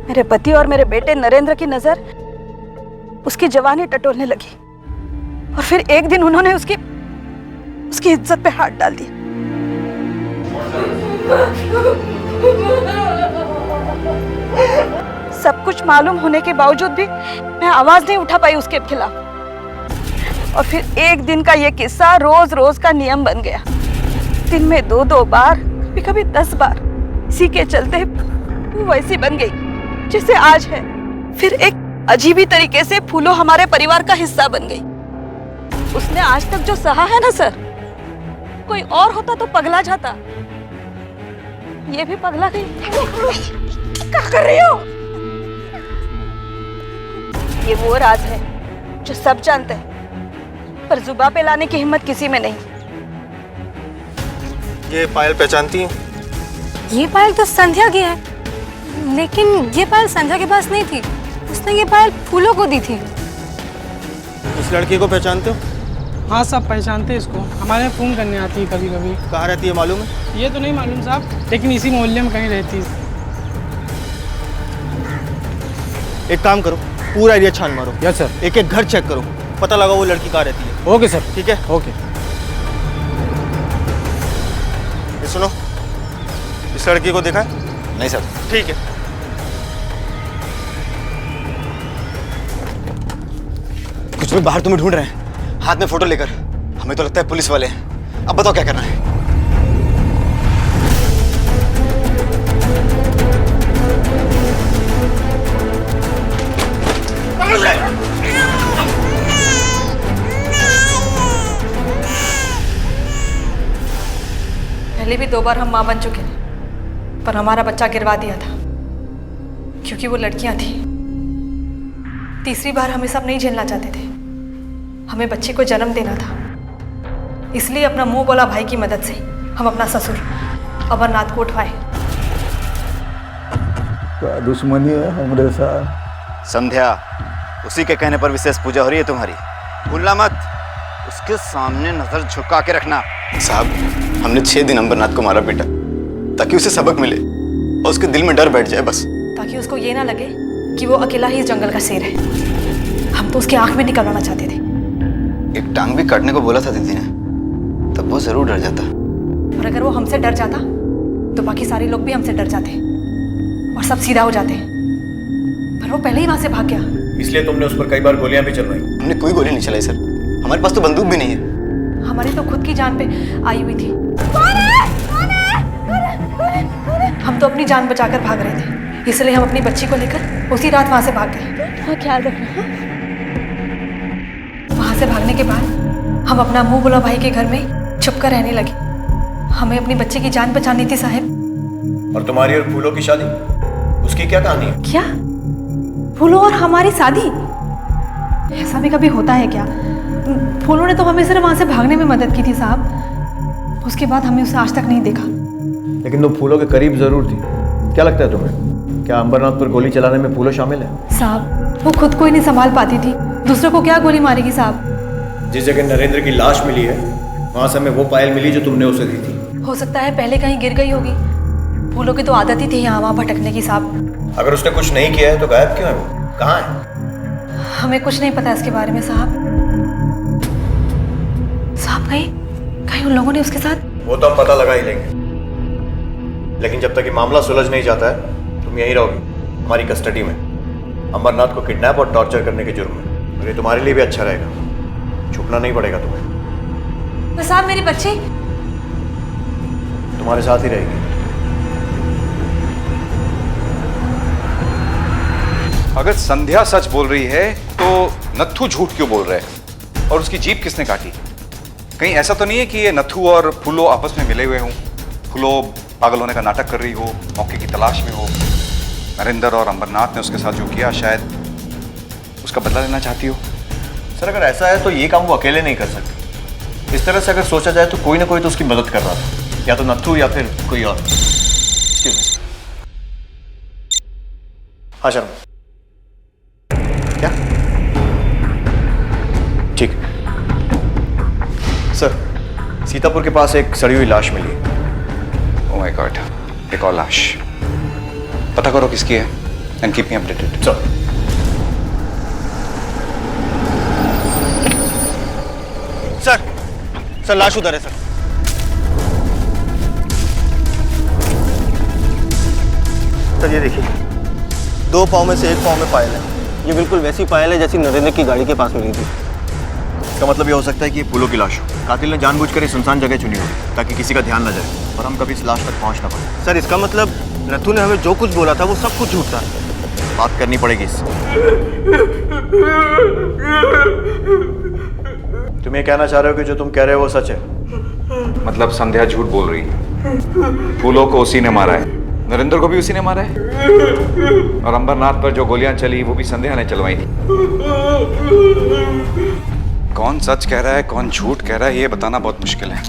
मेरे पति और मेरे बेटे नरेंद्र की नजर उसकी जवानी टटोलने लगी और फिर एक दिन उन्होंने उसकी इज्जत पे हाथ डाल दिया। सब कुछ मालूम होने के बावजूद भी मैं आवाज नहीं उठा पाई उसके खिलाफ। और फिर एक दिन का ये किस्सा रोज रोज का नियम बन गया। दिन में 2-2 बार, कभी कभी 10 बार। इसी के चलते वो वैसी बन गई जैसे आज है। फिर एक अजीबी तरीके से फूलो हमारे परिवार का हिस्सा बन गई। उसने आज तक जो सहा है ना सर, कोई और होता तो पगला जाता, ये भी पगला गई। क्या कर रही हो? ये वो राज है जो सब जानते हैं, पर जुबान पे लाने की हिम्मत किसी में नहीं। ये पायल पहचानती हैं? ये पायल तो संध्या की है, लेकिन ये पायल संध्या के पास नहीं थी। उसने ये पायल फूलों को दी थी। इस लड़की को पहचानते हो? हाँ साहब, पहचानते हैं इसको। हमारे यहाँ फ़ोन करने आती है कभी कभी। कहाँ रहती है मालूम है? ये तो नहीं मालूम साहब, लेकिन इसी मोहल्ले में कहीं रहती है। एक काम करो, पूरा एरिया छान मारो। Yes sir. एक एक घर चेक करो, पता लगाओ वो लड़की कहाँ रहती है। Okay sir. ठीक है? ओके। ये सुनो, इस लड़की को देखा है? नहीं सर। ठीक है। कुछ लोग बाहर तुम्हें ढूंढ रहे हैं, हाथ में फोटो लेकर। हमें तो लगता है पुलिस वाले हैं। अब बताओ क्या करना है? पहले भी 2 बार हम माँ बन चुके हैं, पर हमारा बच्चा गिरवा दिया था क्योंकि वो लड़कियां थी। तीसरी बार हम ये सब नहीं झेलना चाहते थे। हमें बच्चे को जन्म देना था, इसलिए अपना मुंह बोला भाई की मदद से हम अपना ससुर अमरनाथ को उठवाए। क्या दुश्मनी है हमारे साथ? संध्या, उसी के कहने पर विशेष पूजा हो रही है तुम्हारी। भूलना मत, उसके सामने नजर झुका के रखना। साहब, हमने 6 दिन अमरनाथ को मारा पीटा ताकि उसे सबक मिले और उसके दिल में डर बैठ जाए, बस। ताकि उसको ये ना लगे कि वो अकेला ही इस जंगल का शेर है। हम तो उसकी आंख में निकलवाना चाहते थे। एक टांग भी काटने को बोला था दीदी ने, तब वो जरूर डर जाता। और अगर वो हमसे डर जाता तो बाकी सारे लोग भी हमसे डर जाते और सब सीधा हो जाते। पर वो पहले ही वहां से भाग गया। इसलिए तुमने उस पर कई बार गोलियां भी चलवाई। हमने कोई गोली नहीं चलाई सर, हमारे पास तो बंदूक भी नहीं है। हमारी तो खुद की जान पे आई हुई थी। हम तो अपनी जान बचाकर भाग रहे थे, इसलिए हम अपनी बच्ची को लेकर उसी रात वहां से भाग गए। हाँ, ख्याल रखना। वहां से भागने के बाद हम अपना मुंह बुला भाई के घर में छुप कर रहने लगे। हमें अपनी बच्चे की जान बचानी थी साहब। और तुम्हारी और फूलों की शादी, उसकी क्या कहानी है? क्या फूलों और हमारी शादी? ऐसा भी कभी होता है क्या? फूलों ने तो हमें सिर्फ वहां से भागने में मदद की थी साहब, उसके बाद हमें उसे आज तक नहीं देखा। लेकिन तुम फूलों के करीब जरूर थी। क्या लगता है तुम्हें, क्या अंबरनाथ पर गोली चलाने में फूलों शामिल है? साहब, वो खुद को ही नहीं संभाल पाती थी, दूसरों को क्या गोली मारेगी साहब? जिस जगह नरेंद्र की लाश मिली है वहां से हमें वो पायल मिली जो तुमने उसे दी थी। हो सकता है पहले कहीं गिर गई होगी। फूलों की तो आदत ही थी यहाँ वहां भटकने की साहब। अगर उसने कुछ नहीं किया है तो गायब क्यों है वो? कहाँ है? हमें कुछ नहीं पता इसके बारे में साहब। साहब, कहीं उन लोगों ने उसके साथ? वो तो हम पता लगा ही लेंगे, लेकिन जब तक ये मामला सुलझ नहीं जाता है तुम यहीं रहोगी हमारी कस्टडी में, अमरनाथ को किडनैप और टॉर्चर करने के जुर्म में। और ये तुम्हारे लिए भी अच्छा रहेगा, छुपना नहीं पड़ेगा तुम्हें। तो साहब, मेरी बच्ची तुम्हारे साथ ही रहेगी। अगर संध्या सच बोल रही है तो नत्थू झूठ क्यों बोल रहे हैं? और उसकी जीप किसने काटी? कहीं ऐसा तो नहीं है कि ये नत्थू और फूलो आपस में मिले हुए हों? फूलो पागल होने का नाटक कर रही हो, मौके की तलाश में हो। नरेंद्र और अमरनाथ ने उसके साथ जो किया, शायद उसका बदला लेना चाहती हो। सर, अगर ऐसा है तो ये काम वो अकेले नहीं कर सकते। इस तरह से अगर सोचा जाए तो कोई ना कोई तो उसकी मदद कर रहा था, या तो नत्थू या फिर कोई और। हाँ शर्मा, क्या ठीक। सर, सीतापुर के पास एक सड़ी हुई लाश मिली। ओह माय गॉड, एक और लाश। पता करो किसकी है and keep me updated. Sir. Sir लाश उधर है सर। सर ये देखिए, 2 पाँव में से 1 पाँव में पायल है। ये बिल्कुल वैसी पायल है जैसी नरेंद्र की गाड़ी के पास मिली थी। इसका मतलब ये हो सकता है कि ये फूलों की लाश हो। कातिल ने जानबूझकर ये सुनसान जगह चुनी होगी ताकि किसी का ध्यान न जाए और हम कभी इस लाश तक पहुंच ना पाए। सर इसका मतलब नथु ने हमें जो कुछ बोला था वो सब कुछ झूठ था। बात करनी पड़ेगी इससे। तुम ये कहना चाह रहे हो कि जो तुम कह रहे हो वो सच है? मतलब संध्या झूठ बोल रही है। फूलों को उसी ने मारा है, नरेंद्र को भी उसी ने मारा है, और अंबरनाथ पर जो गोलियां चली वो भी संध्या ने चलवाई थी। कौन सच कह रहा है कौन झूठ कह रहा है ये बताना बहुत मुश्किल है,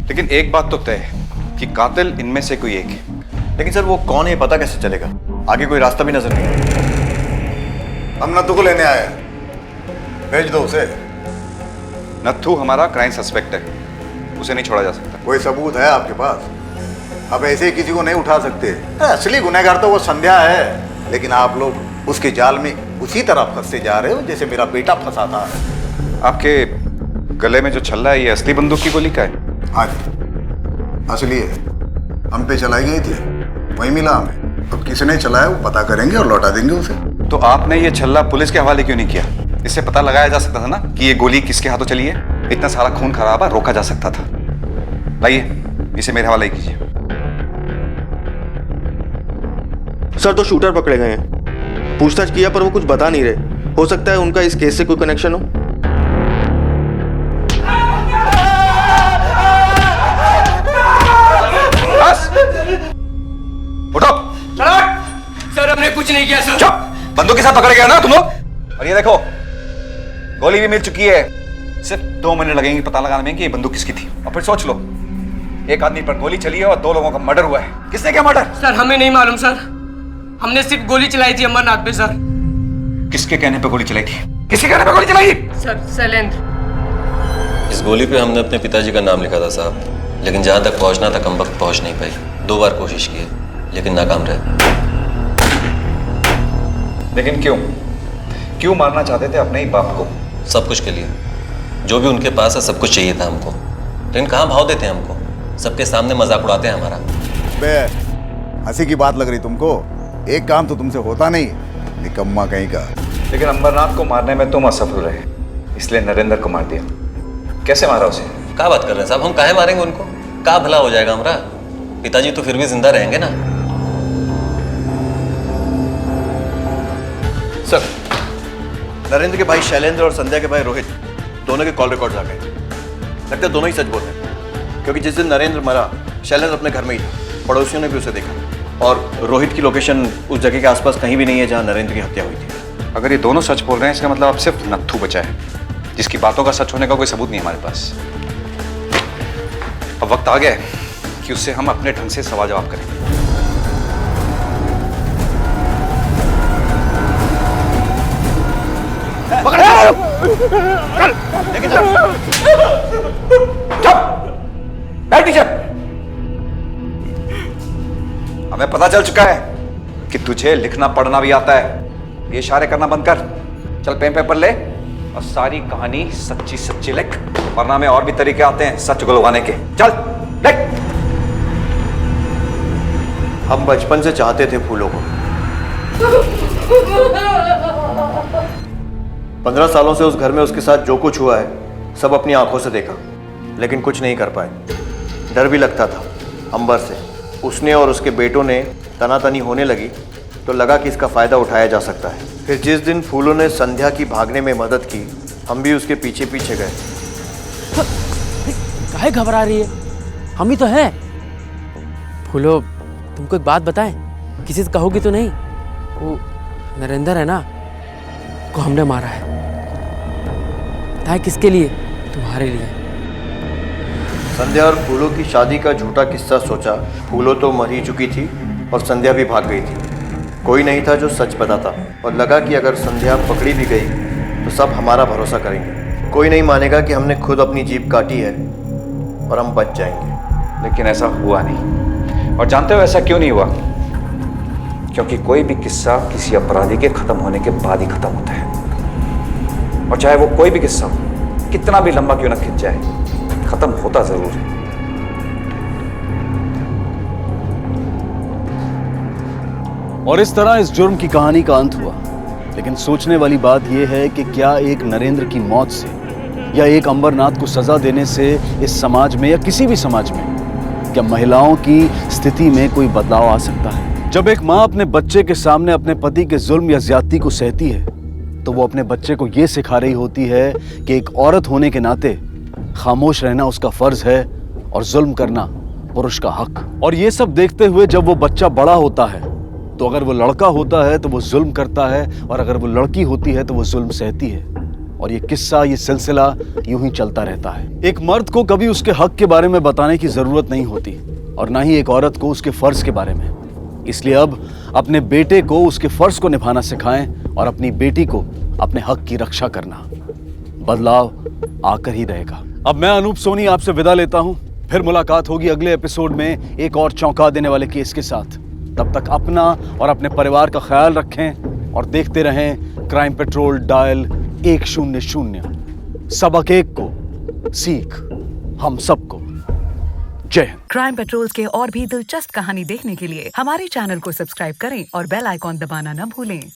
लेकिन एक बात तो तय है कि कातिल इनमें से कोई एक है। लेकिन सर वो कौन है पता कैसे चलेगा? आगे कोई रास्ता भी नजर नहीं आता। हम नत्थू को लेने आए, भेज दो उसे। नत्थू हमारा क्राइम सस्पेक्ट है, उसे नहीं छोड़ा जा सकता। कोई सबूत है आपके पास? अब ऐसे ही किसी को नहीं उठा सकते। असली गुनहगार तो वो संध्या है, लेकिन आप लोग उसके जाल में उसी तरह फंसते जा रहे हो जैसे मेरा बेटा फंसा था। आपके गले में जो छल्ला है ये असली बंदूक की गोली का है? हाँ जी, असली है। हम पे चलाई गई थी, वही मिला हमें। अब किसने चलाया वो पता करेंगे और लौटा देंगे उसे। तो आपने ये छल्ला पुलिस के हवाले क्यों नहीं किया? इससे पता लगाया जा सकता था ना कि ये गोली किसके हाथों चली है। इतना सारा खून खराबा रोका जा सकता था। लाइए इसे मेरे हवाले कीजिए। सर तो शूटर पकड़े गए हैं, पूछताछ किया पर वो कुछ बता नहीं रहे। हो सकता है उनका इस केस से कोई कनेक्शन हो। उठो। सर हमने कुछ नहीं किया सर। चुप, बंदूक के साथ पकड़ गया ना तुम लोग। और ये देखो गोली भी मिल चुकी है। सिर्फ 2 मिनट लगेंगे पता लगाने में कि ये बंदूक किसकी थी। और फिर सोच लो, एक आदमी पर गोली चली है और 2 लोगों का मर्डर हुआ है। किसने किया मर्डर? सर हमें नहीं मालूम सर, हमने सिर्फ गोली चलाई थी अमरनाथ पे सर। किसके कहने पे गोली चलाई थी? किसके कहने पे गोली चलाई? सर शैलेंद्र। इस गोली पे हमने अपने पिताजी का नाम लिखा था साहब, लेकिन जहां तक पहुंचना था कम वक्त पहुंच नहीं पाई। 2 बार कोशिश की लेकिन नाकाम रहे। लेकिन क्यों मारना चाहते थे अपने ही बाप को? सब कुछ के लिए, जो भी उनके पास है सब कुछ चाहिए था हमको, लेकिन कहाँ भाव देते हैं हमको। सबके सामने मजाक उड़ाते हैं हमारा। बे हंसी की बात लग रही तुमको? एक काम तो तुमसे होता नहीं, निकम्मा कहीं का। लेकिन अंबरनाथ को मारने में तुम असफल रहे, इसलिए नरेंद्र को मार दिया। कैसे मारा उसे? क्या बात कर रहे हैं साहब, हम काहे मारेंगे उनको? क्या भला हो जाएगा हमारा? पिताजी तो फिर भी जिंदा रहेंगे ना। सर, नरेंद्र के भाई शैलेंद्र और संध्या के भाई रोहित दोनों के कॉल रिकॉर्ड्स आ गए। लगता है दोनों ही सच बोल रहे हैं, क्योंकि जिस दिन नरेंद्र मरा शैलेंद्र अपने घर में ही था। पड़ोसियों ने भी उसे देखा और रोहित की लोकेशन उस जगह के आसपास कहीं भी नहीं है जहां नरेंद्र की हत्या हुई थी। अगर ये दोनों सच बोल रहे हैं इसका मतलब अब सिर्फ नत्थू बचा है, जिसकी बातों का सच होने का कोई सबूत नहीं हमारे पास। अब वक्त आ गया है कि उससे हम अपने ढंग से सवाल जवाब करें। हमें पता चल चुका है कि तुझे लिखना पढ़ना भी आता है। ये इशारे करना बंद कर, चल पेन पेपर ले और सारी कहानी सच्ची सच्ची लिख, वरना में और भी तरीके आते हैं सच गुलवाने के। चल लिख। हम बचपन से चाहते थे फूलों को। 15 सालों से उस घर में उसके साथ जो कुछ हुआ है सब अपनी आंखों से देखा, लेकिन कुछ नहीं कर पाए। डर भी लगता था अंबर से। उसने और उसके बेटों ने तनातनी होने लगी तो लगा कि इसका फायदा उठाया जा सकता है। फिर जिस दिन फूलों ने संध्या की भागने में मदद की, हम भी उसके पीछे पीछे गए। काहे घबरा रही है? हम ही तो हैं। फूलो, तुमको एक बात बताएं, किसी से कहोगी तो नहीं? वो नरेंद्र है ना, को हमने मारा है। किसके लिए? तुम्हारे लिए। संध्या और फूलों की शादी का झूठा किस्सा सोचा। फूलों तो मर ही चुकी थी और संध्या भी भाग गई थी। कोई नहीं था जो सच बताता और लगा कि अगर संध्या पकड़ी भी गई तो सब हमारा भरोसा करेंगे। कोई नहीं मानेगा कि हमने खुद अपनी जीभ काटी है और हम बच जाएंगे। लेकिन ऐसा हुआ नहीं। और जानते हो ऐसा क्यों नहीं हुआ? क्योंकि कोई भी किस्सा किसी अपराधी के खत्म होने के बाद ही खत्म होता है। और चाहे वो कोई भी किस्सा कितना भी लंबा क्यों ना खिंच जाए, खत्म होता जरूर है। और इस तरह इस जुर्म की कहानी का अंत हुआ। लेकिन सोचने वाली बात यह है कि क्या एक नरेंद्र की मौत से या एक अंबरनाथ को सजा देने से इस समाज में या किसी भी समाज में क्या महिलाओं की स्थिति में कोई बदलाव आ सकता है? जब एक माँ अपने बच्चे के सामने अपने पति के जुल्म या ज्यादती को सहती है तो वो अपने बच्चे को ये सिखा रही होती है कि एक औरत होने के नाते खामोश रहना उसका फर्ज है और जुल्म करना पुरुष का हक। और ये सब देखते हुए जब वो बच्चा बड़ा होता है तो अगर वो लड़का होता है तो वो जुल्म करता है और अगर वो लड़की होती है तो वो जुल्म सहती है। और ये किस्सा, ये सिलसिला यूं ही चलता रहता है। एक मर्द को कभी उसके हक के बारे में बताने की जरूरत नहीं होती और ना ही एक औरत को उसके फर्ज के बारे में। इसलिए अब अपने बेटे को उसके फर्ज को निभाना सिखाएं और अपनी बेटी को अपने हक की रक्षा करना। बदलाव आकर ही रहेगा। अब मैं अनूप सोनी आपसे विदा लेता हूं। फिर मुलाकात होगी अगले एपिसोड में एक और चौंका देने वाले केस के साथ। तब तक अपना और अपने परिवार का ख्याल रखें और देखते रहें क्राइम पेट्रोल डायल 100। सबक एक को सीख हम सबको। जय हिंद। क्राइम पेट्रोल्स के और भी दिलचस्प कहानी देखने के लिए हमारे चैनल को सब्सक्राइब करें और बेल आइकॉन दबाना न भूलें।